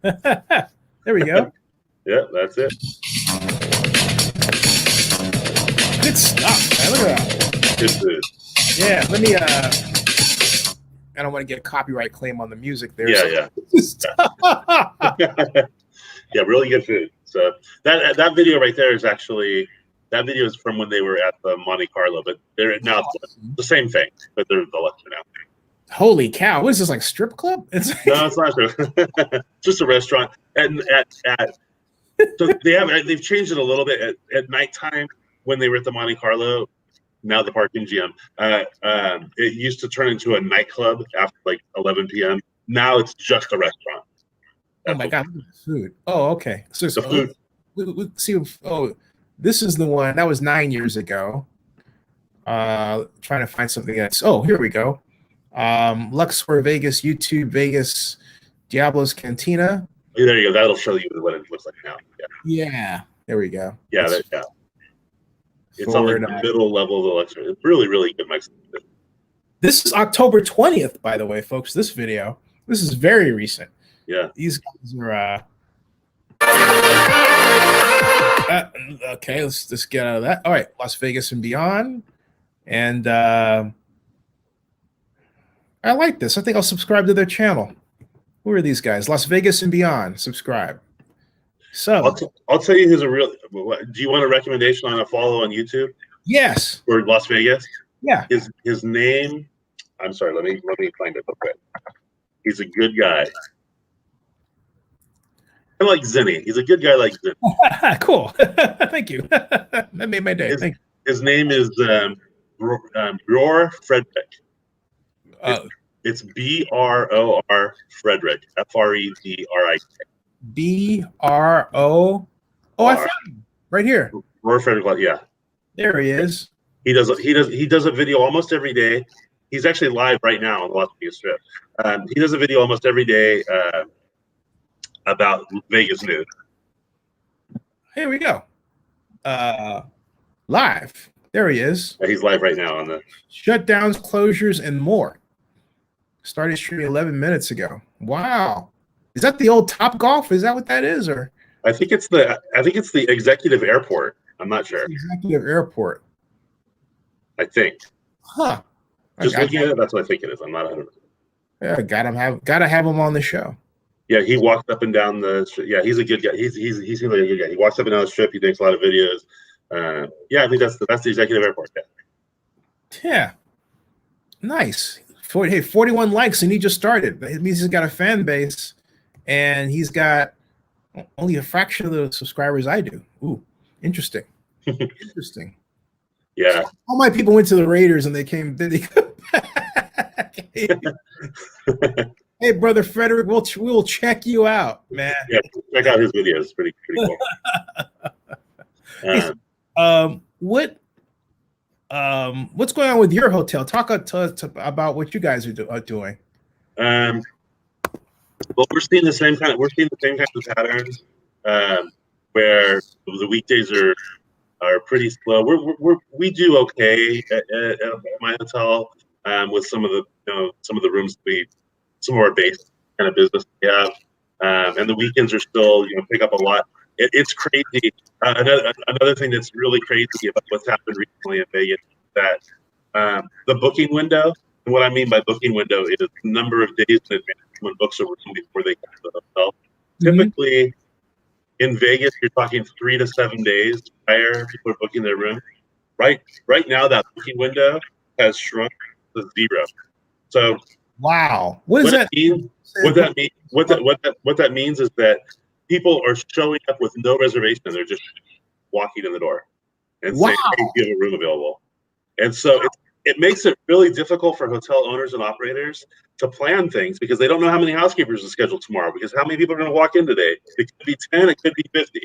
There we go. Yeah, that's it. Good stuff, man. Look at that. Good food. Yeah, let me I don't want to get a copyright claim on the music there. Yeah. Yeah, really good food. So that video right there is from when they were at the Monte Carlo, but they're now the same thing, but they're the Luxor now. Holy cow! What is this, like strip club? No, it's not true. Just a restaurant. And so they've changed it a little bit at nighttime when they were at the Monte Carlo. Now the Park MGM. It used to turn into a nightclub after like 11 p.m. Now it's just a restaurant. Oh my God! Look at the food. Oh, okay. So the food. We see. Oh, this is the one that was 9 years ago. Trying to find something else. Oh, here we go. Luxor Vegas, YouTube Vegas, Diablo's Cantina. There you go. That'll show you what it looks like now. Yeah. There we go. Yeah. It's on the middle level of the Luxor. It's really, really good Mexican food. This is October 20th, by the way, folks. This video. This is very recent. Yeah. These guys are okay, let's just get out of that. All right, Las Vegas and Beyond. And I like this. I think I'll subscribe to their channel. Who are these guys? Las Vegas and Beyond. Subscribe. So I'll tell you who's a real. Do you want a recommendation on a follow on YouTube? Yes. For Las Vegas. Yeah. His name. I'm sorry. Let me find it real quick. He's a good guy. I like Zinni. He's a good guy like Zinni. Cool. Thank you. That made my day. His name is Bror Frederick. It's B-R-O-R Frederick. F-R-E-D-R-I-K. B-R-O. Oh, I found him right here. Bror Frederick. Yeah. There he is. He does a video almost every day. He's actually live right now on the Las Vegas Strip. He does a video almost every day about Vegas news. Here we go. Live. There he is. Yeah, he's live right now on the shutdowns, closures, and more. Started streaming 11 minutes ago. Wow. Is that the old Top Golf? Is that what that is? Or I think it's the Executive Airport. I'm not sure. Executive Airport. I think. Huh. Just looking at it, that's what I think it is. I'm not 100%. Yeah, gotta have him on the show. Yeah, he walks up and down the strip. Yeah, he's a good guy. He seems like a good guy. He walks up and down the strip. He makes a lot of videos. Yeah, I think that's the Executive Airport. Yeah. Nice. 41 likes, and he just started. It means he's got a fan base, and he's got Only a fraction of the subscribers I do. Ooh, interesting. Interesting. Yeah. So all my people went to the Raiders and they came. Then they come back. Hey, brother Frederick, we'll check you out, man. Yeah, check out his videos. Pretty cool. What's going on with your hotel? Talk to about what you guys are doing. Well, we're seeing the same kind of patterns, where the weekdays are pretty slow. We do okay at my hotel, with some of the rooms some of our base kind of business we have, and the weekends are still pick up a lot. It's crazy. Another thing that's really crazy about what's happened recently in Vegas is that the booking window. And what I mean by booking window is the number of days in advance when books a room before they come to the hotel. Mm-hmm. Typically, in Vegas, you're talking 3 to 7 days prior people are booking their room. Right now, that booking window has shrunk to 0. So, wow, what that mean? What that means is that people are showing up with no reservation. They're just walking in the door and saying, "Hey, you have a room available." And so it makes it really difficult for hotel owners and operators to plan things because they don't know how many housekeepers are scheduled tomorrow, because how many people are going to walk in today? It could be 10, it could be 50,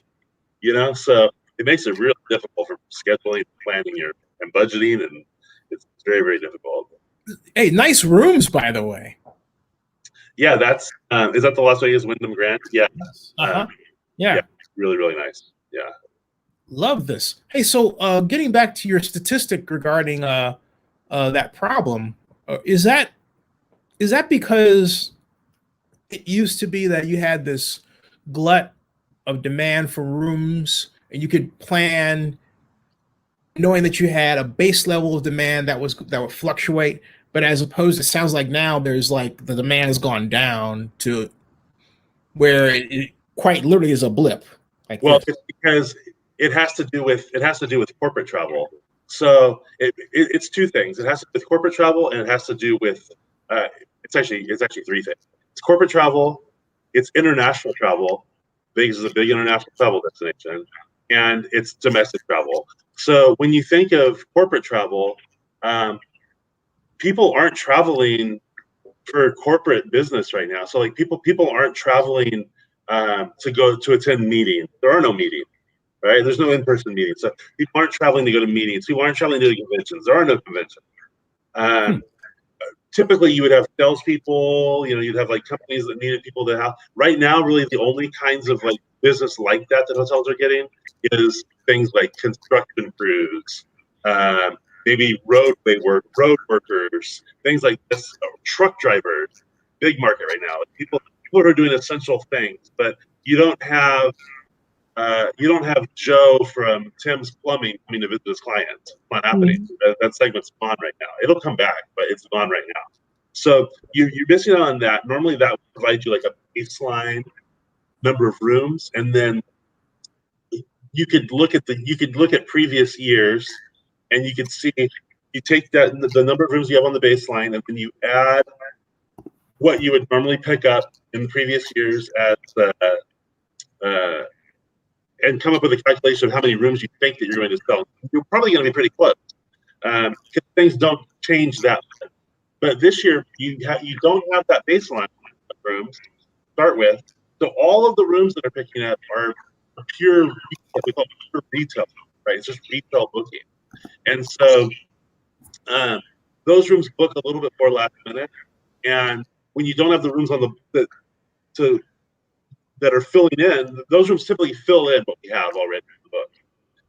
so it makes it really difficult for scheduling, planning and budgeting, and it's very, very difficult. Hey, nice rooms, by the way. Yeah, that's is that the Las Vegas Wyndham Grand? Yeah. Yeah, really, really nice. Yeah. Love this. Hey, so getting back to your statistic regarding that problem, is that because it used to be that you had this glut of demand for rooms and you could plan knowing that you had a base level of demand that would fluctuate, but as opposed, it sounds like now there's like the demand has gone down to where it quite literally is a blip. It's because it has to do with corporate travel. So it's two things. It has to do with corporate travel, and it has to do with it's actually 3 things. It's corporate travel, it's international travel. Vegas is a big international travel destination, and it's domestic travel. So when you think of corporate travel, people aren't traveling for corporate business right now. So like people aren't traveling to go to attend meetings. There are no meetings. Right? There's no in-person meetings. So people aren't traveling to go to meetings. People aren't traveling to conventions. There are no conventions. Typically, you would have salespeople. You'd have like companies that needed people to have. Right now, really, the only kinds of like business like that hotels are getting is things like construction crews, maybe road workers, things like this, truck drivers. Big market right now. People are doing essential things, but you don't have Joe from Tim's Plumbing coming to visit his client. It's not happening. Mm-hmm. That segment's gone right now. It'll come back, but it's gone right now. So you're missing out on that. Normally, that would provide you like a baseline number of rooms, and then you could look at previous years, and you could see you take that the number of rooms you have on the baseline, and then you add what you would normally pick up in the previous years as and come up with a calculation of how many rooms you think that you're going to sell. You're probably going to be pretty close, because things don't change that much. But this year, you don't have that baseline of rooms to start with. So all of the rooms that are picking up are pure, what we call pure retail, right? It's just retail booking. And so those rooms book a little bit more last minute. And when you don't have the rooms on that are filling in, those rooms typically fill in what we have already in the book.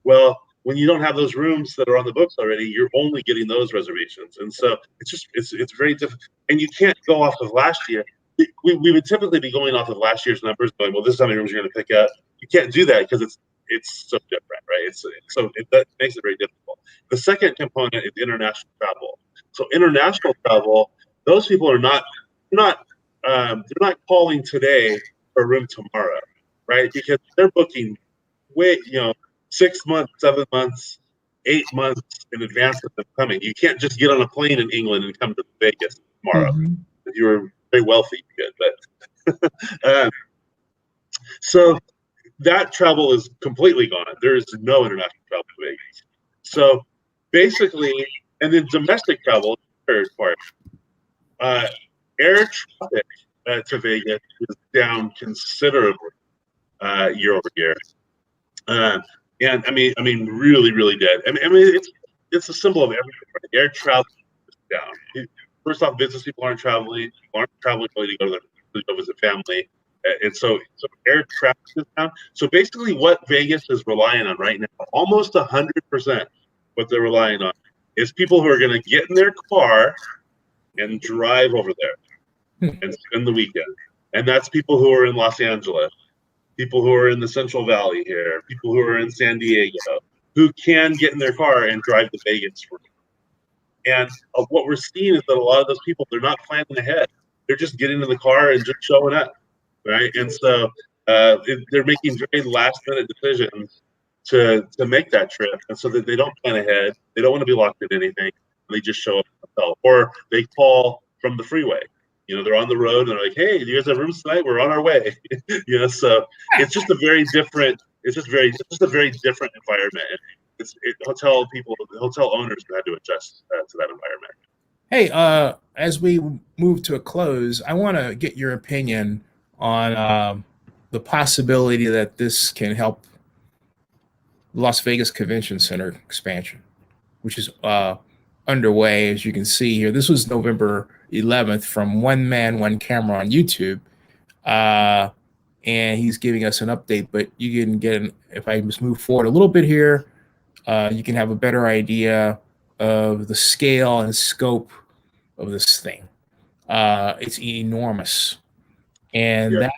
Well, when you don't have those rooms that are on the books already, you're only getting those reservations. And so it's very difficult. And you can't go off of last year. We would typically be going off of last year's numbers, going, well, this is how many rooms you're going to pick up. You can't do that because it's so different, right? That makes it very difficult. The second component is international travel. So international travel, those people are not they're not calling today for a room tomorrow, right? Because they're booking 6 months, 7 months, 8 months in advance of them coming. You can't just get on a plane in England and come to Vegas tomorrow. Mm-hmm. If you were very wealthy, you could. But So that travel is completely gone. There is no international travel to Vegas. So basically, and then domestic travel, third part, air traffic to Vegas is down considerably year over year. And I mean, really, really dead. I mean, it's a symbol of everything. Right? Air travel is down. First off, business people aren't traveling. People aren't traveling really to go visit family, and so air traffic is down. So basically, what Vegas is relying on right now, almost 100%, what they're relying on is people who are going to get in their car and drive over there and spend the weekend. And that's people who are in Los Angeles, people who are in the Central Valley here, people who are in San Diego, who can get in their car and drive to Vegas for. And what we're seeing is that a lot of those people, they're not planning ahead. They're just getting in the car and just showing up, right? And so they're making very last-minute decisions to make that trip, and so that they don't plan ahead. They don't want to be locked in anything. They just show up at the hotel, or they call from the freeway. You know, they're on the road and they're like, "Hey, do you guys have rooms tonight? We're on our way." You know, so it's just a very different. It's just a very different environment. Hotel owners had to adjust to that environment. Hey, as we move to a close, I want to get your opinion on the possibility that this can help Las Vegas Convention Center expansion, which is underway, as you can see here. This was November 11th from One Man, One Camera on YouTube. And he's giving us an update, but you can get if I just move forward a little bit here, you can have a better idea of the scale and scope of this thing. It's enormous. And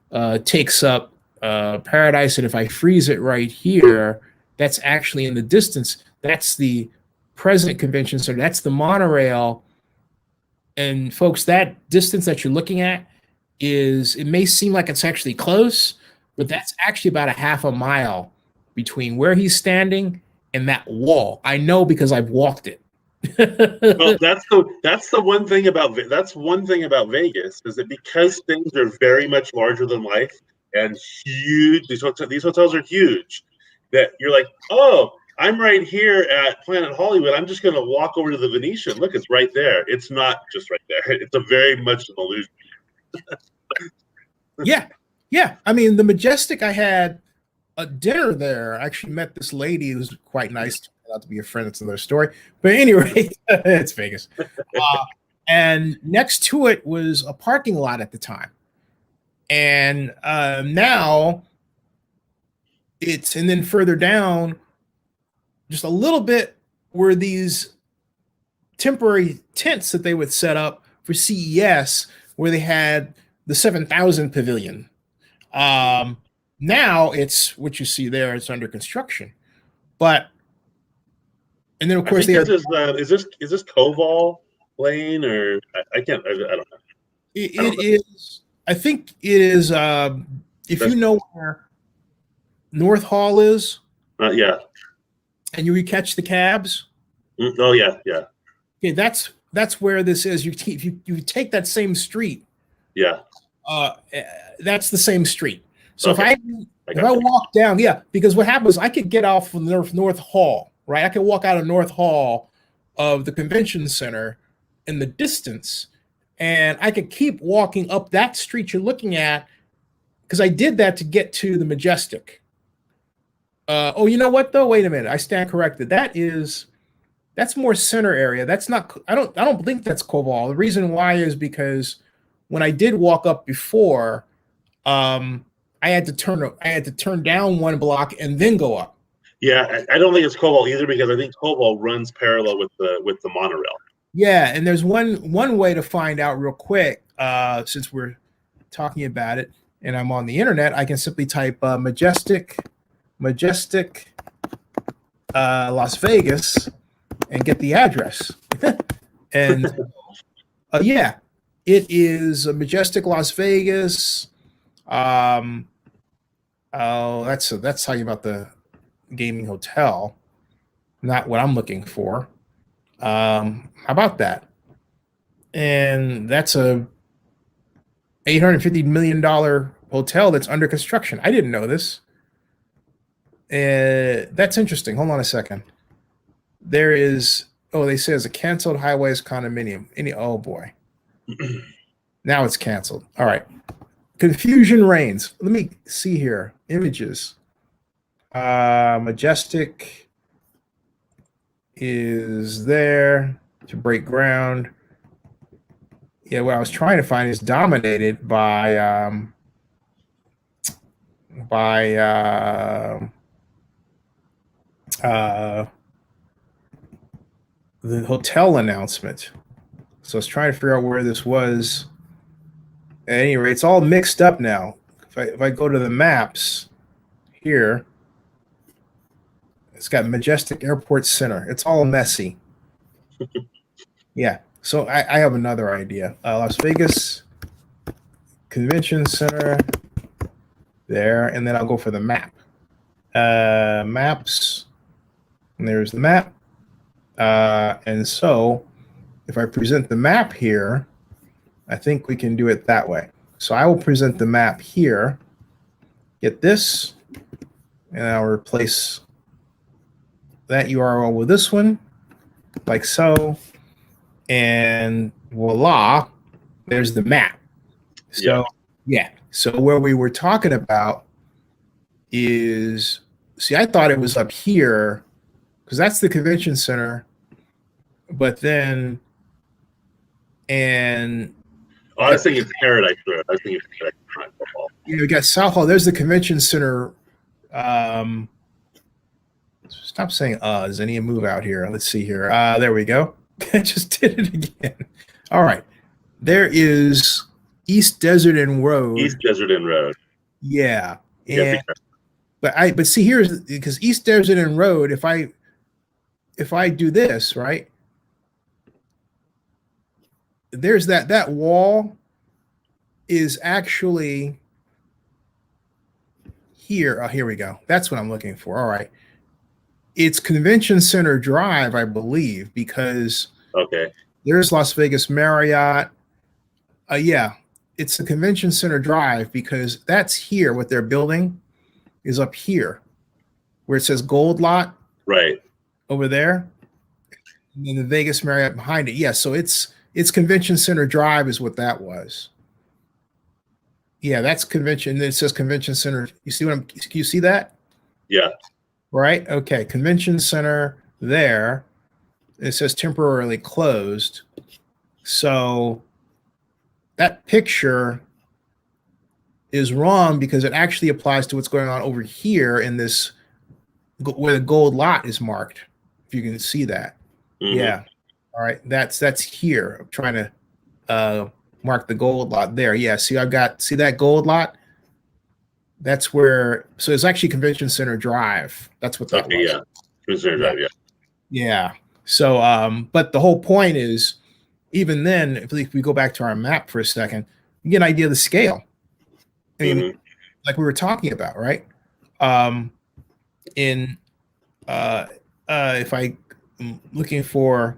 that takes up Paradise. And if I freeze it right here, that's actually in the distance. That's the present convention center. That's the monorail. And folks, that distance that you're looking at it may seem like it's actually close, but that's actually about a half a mile between where he's standing and that wall. I know because I've walked it. Well, that's one thing about Vegas is that because things are very much larger than life and huge, these hotels are huge, that you're like, oh, I'm right here at Planet Hollywood. I'm just going to walk over to the Venetian. Look, it's right there. It's not just right there. It's a very much an illusion. Yeah. I mean, the Majestic, I had a dinner there. I actually met this lady who's quite nice. Turned out to be a friend. It's another story. But anyway, it's Vegas. And next to it was a parking lot at the time. And now and then further down, just a little bit, were these temporary tents that they would set up for CES, where they had the 7,000 pavilion. Now it's what you see there. It's under construction, and then of course is this Cauwels Lane, or I can't. I don't know. It is. I think it is. If you know where North Hall is, yeah, and you catch the cabs. Oh yeah. Okay, that's where this is. You take that same street. Yeah. That's the same street. So okay. if I walk down, because what happens, I could get off from North Hall, right? I could walk out of North Hall of the convention center in the distance, and I could keep walking up that street you're looking at, because I did that to get to the Majestic. Oh, you know what though? Wait a minute. I stand corrected. That's more center area. That's not. I don't think that's Cauwels. The reason why is because when I did walk up before, I had to turn down one block and then go up. Yeah, I don't think it's Cauwels either, because I think Cauwels runs parallel with the monorail. Yeah, and there's one way to find out real quick, since we're talking about it, and I'm on the internet. I can simply type Majestic, Las Vegas, and get the address. And it is a Majestic Las Vegas. That's talking about the gaming hotel, not what I'm looking for. How about that? And that's a $850 million hotel that's under construction. I didn't know this. That's interesting. Hold on a second. There is, they say it's a canceled highways condominium. Oh boy. Now it's canceled. All right. Confusion reigns. Let me see here. Images. Majestic is there to break ground. Yeah, what I was trying to find is dominated by the hotel announcement. So I was trying to figure out where this was. At any rate, it's all mixed up now. If I go to the maps here, it's got Majestic Airport Center. It's all messy. Yeah. So I have another idea. Las Vegas Convention Center there, and then I'll go for the map. Maps. And there's the map. And so if I present the map here, I think we can do it that way. So I will present the map here, get this, and I'll replace that URL with this one, like so. And voila, there's the map. So, yeah. So where we were talking about is, see, I thought it was up here because that's the convention center. But then, I was thinking Paradise Road. We got South Hall. There's the convention center. Stop saying "us." I need to move out here. Let's see here. There we go. I just did it again. All right. There is East Desert Inn Road. East Desert Inn Road. Yeah. But see, here's because East Desert Inn Road, if I do this, right? There's that wall is actually here. Oh, here we go. That's what I'm looking for. All right. It's Convention Center Drive, I believe, because there's Las Vegas Marriott. Yeah, it's the Convention Center Drive because that's here. What they're building is up here where it says Gold Lot. Right. Over there. And then the Vegas Marriott behind it. Yeah, so it's Convention Center Drive is what that was. Yeah, that's convention. It says Convention Center. You see can you see that? Yeah. Right? Okay. Convention Center there. It says temporarily closed. So that picture is wrong because it actually applies to what's going on over here in this where the gold lot is marked. If you can see that. Mm-hmm. Yeah. All right. That's here. I'm trying to mark the gold lot there. Yeah. See that gold lot? That's where, so it's actually Convention Center Drive. That's what that was. Yeah. Convention Center Drive, yeah. Yeah. So, but the whole point is, even then, if we go back to our map for a second, you get an idea of the scale. I mean, like we were talking about, right? If I'm looking for,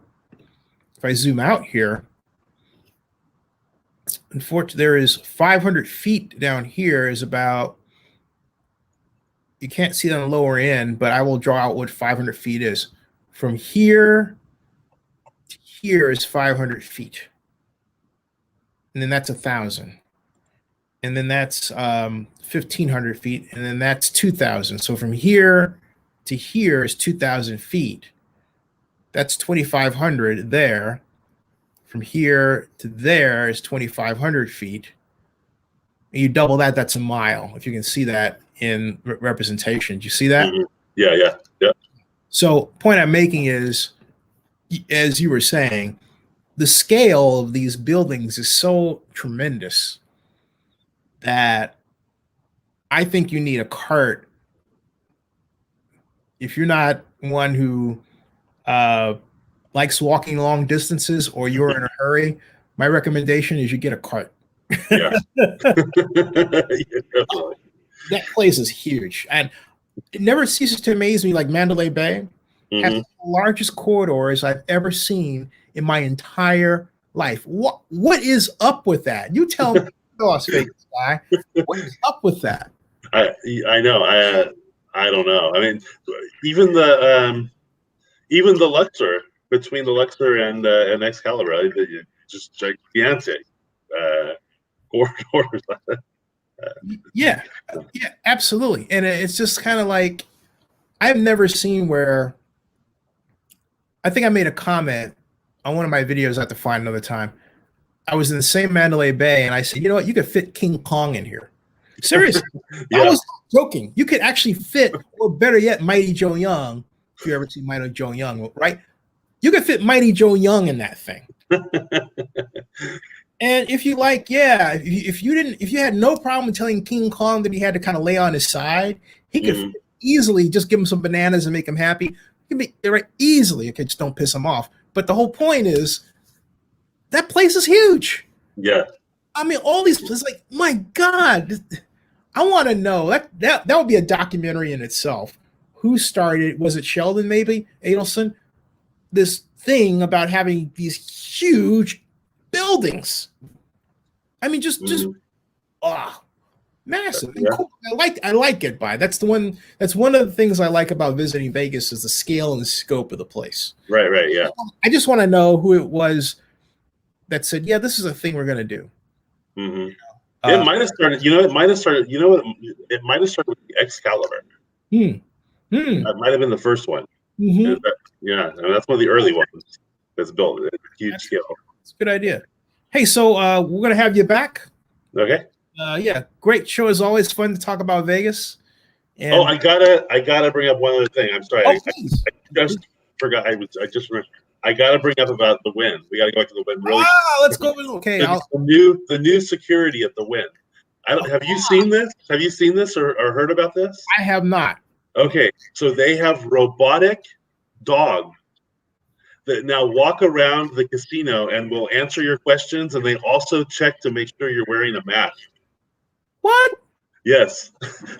if I zoom out here, unfortunately, there is 500 feet down here is about, you can't see it on the lower end, but I will draw out what 500 feet is. From here to here is 500 feet. And then that's 1,000. And then that's 1,500 feet. And then that's 2,000. So from here to here is 2,000 feet. That's 2,500 there. From here to there is 2,500 feet. And you double that, that's a mile. If you can see that in representation. Do you see that? Mm-hmm. Yeah. So point I'm making is, as you were saying, the scale of these buildings is so tremendous that I think you need a cart. If you're not one who likes walking long distances or you're in a hurry, my recommendation is you get a cart. Yeah. That place is huge. And it never ceases to amaze me, like Mandalay Bay has the largest corridors I've ever seen in my entire life. What is up with that? You tell me Las Vegas guy. What's up with that? I know. I don't know. I mean, even the Luxor, between the Luxor and Excalibur, just gigantic corridors. Yeah, absolutely. And it's just kind of like I've never seen where. I think I made a comment on one of my videos. I have to find another time. I was in the same Mandalay Bay, and I said, "You know what? You could fit King Kong in here." Seriously, Yeah. I was not joking. You could actually fit, or better yet, Mighty Joe Young. If you ever see Mighty Joe Young, right? You could fit Mighty Joe Young in that thing. And if you like, yeah, if you had no problem telling King Kong that he had to kind of lay on his side, he could easily just give him some bananas and make him happy. He could be right easily. Okay, just don't piss him off. But the whole point is that place is huge. Yeah. I mean, all these places, like, my God, I want to know that would be a documentary in itself. Who started? Was it Sheldon? Maybe Adelson? This thing about having these huge buildings. I mean, just massive. Yeah. Cool. I like it. That's one of the things I like about visiting Vegas is the scale and the scope of the place. Right. Yeah. I just want to know who it was that said, "Yeah, this is a thing we're going to do." Mm-hmm. It might have started. It might have started. It might have started with the Excalibur. That might have been the first one. Mm-hmm. Yeah, I mean, that's one of the early ones that's built at a huge scale. It's a good idea. Hey, so we're gonna have you back. Okay. Yeah, great show as always. Fun to talk about Vegas. And, I gotta bring up one other thing. I'm sorry. I just forgot. I just remembered. I gotta bring up about the Wynn. We gotta go back to the Wynn. Really? Let's go. Okay. The new security at the Wynn. Have you seen this? Have you seen this or heard about this? I have not. Okay, so they have robotic dogs that now walk around the casino and will answer your questions, and they also check to make sure you're wearing a mask. What? Yes,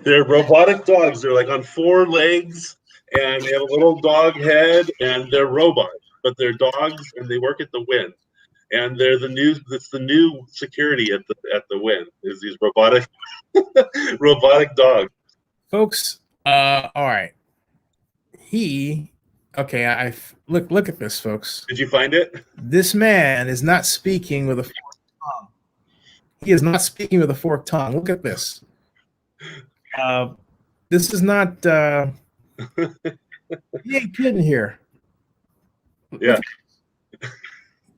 they're robotic dogs. They're like on 4 legs, and they have a little dog head, and they're robots, but they're dogs, and they work at the Wynn. And they're the new. It's the new security at the Wynn. Is these robotic dogs, folks? All right. I look at this, folks. Did you find it? This man is not speaking with a forked tongue. He is not speaking with a forked tongue. Look at this. This is not. He ain't kidding here. Yeah.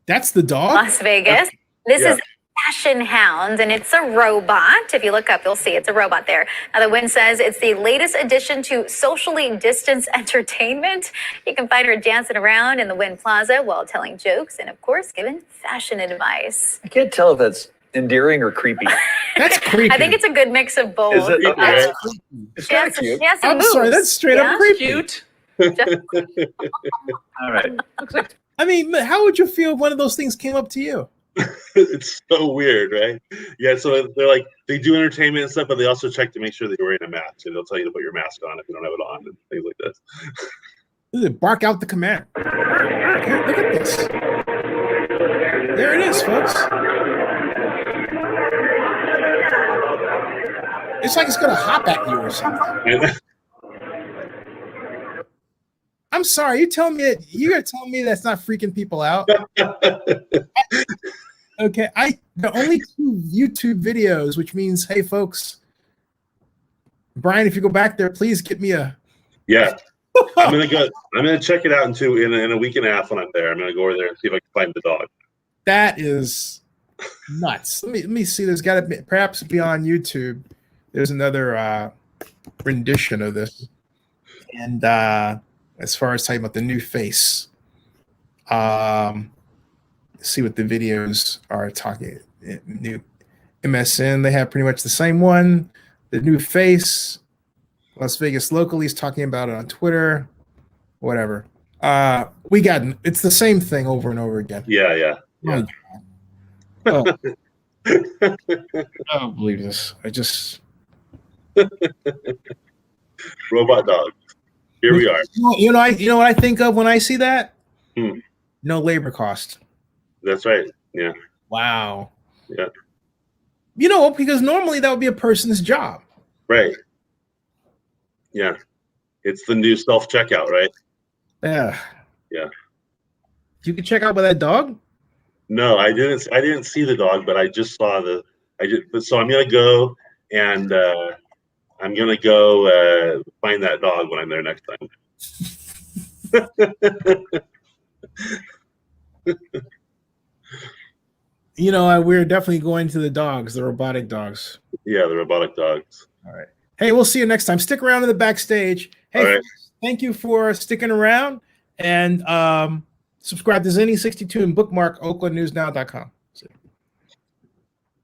That's the dog. Las Vegas. This is Fashion Hound, and it's a robot. If you look up, you'll see it's a robot there. Now, the Wynn says it's the latest addition to socially distanced entertainment. You can find her dancing around in the Wynn Plaza while telling jokes and, of course, giving fashion advice. I can't tell if that's endearing or creepy. That's creepy. I think it's a good mix of both. Is it? Okay. It's kind of cute. I'm sorry, that's straight up creepy. Cute. All right. Looks like I mean, how would you feel if one of those things came up to you? It's so weird, right? Yeah, so they're like, they do entertainment and stuff, but they also check to make sure that you're wearing a mask, and they'll tell you to put your mask on if you don't have it on, and things like this. Bark out the command. Here, look at this. There it is, folks. It's like it's gonna hop at you or something. I'm sorry, you're gonna tell me that's not freaking people out? Okay, the only 2 YouTube videos, which means, hey folks, Bryan, if you go back there, please get me a. Yeah, I'm gonna check it out in a week and a half when I'm there. I'm gonna go over there and see if I can find the dog. That is nuts. Let me see. There's got to be, perhaps be on YouTube. There's another rendition of this, and as far as talking about the new face, see what the videos are talking. New MSN, they have pretty much the same one. The new face, Las Vegas locally is talking about it on Twitter, whatever. It's the same thing over and over again. Yeah. Oh. I don't believe this. I just robot dog. Here we are. You know what I think of when I see that? No labor cost. That's right. Yeah. Wow. Yeah. You know, because normally that would be a person's job. Right. Yeah. It's the new self-checkout, right? Yeah. Yeah. You can check out by that dog? No, I didn't see the dog, but I just saw so I'm gonna go and I'm gonna go find that dog when I'm there next time. You know, we're definitely going to the dogs, the robotic dogs. Yeah, the robotic dogs. All right. Hey, we'll see you next time. Stick around in the backstage. Hey, All right. thank you for sticking around, and subscribe to Zenny62 and bookmark oaklandnewsnow.com.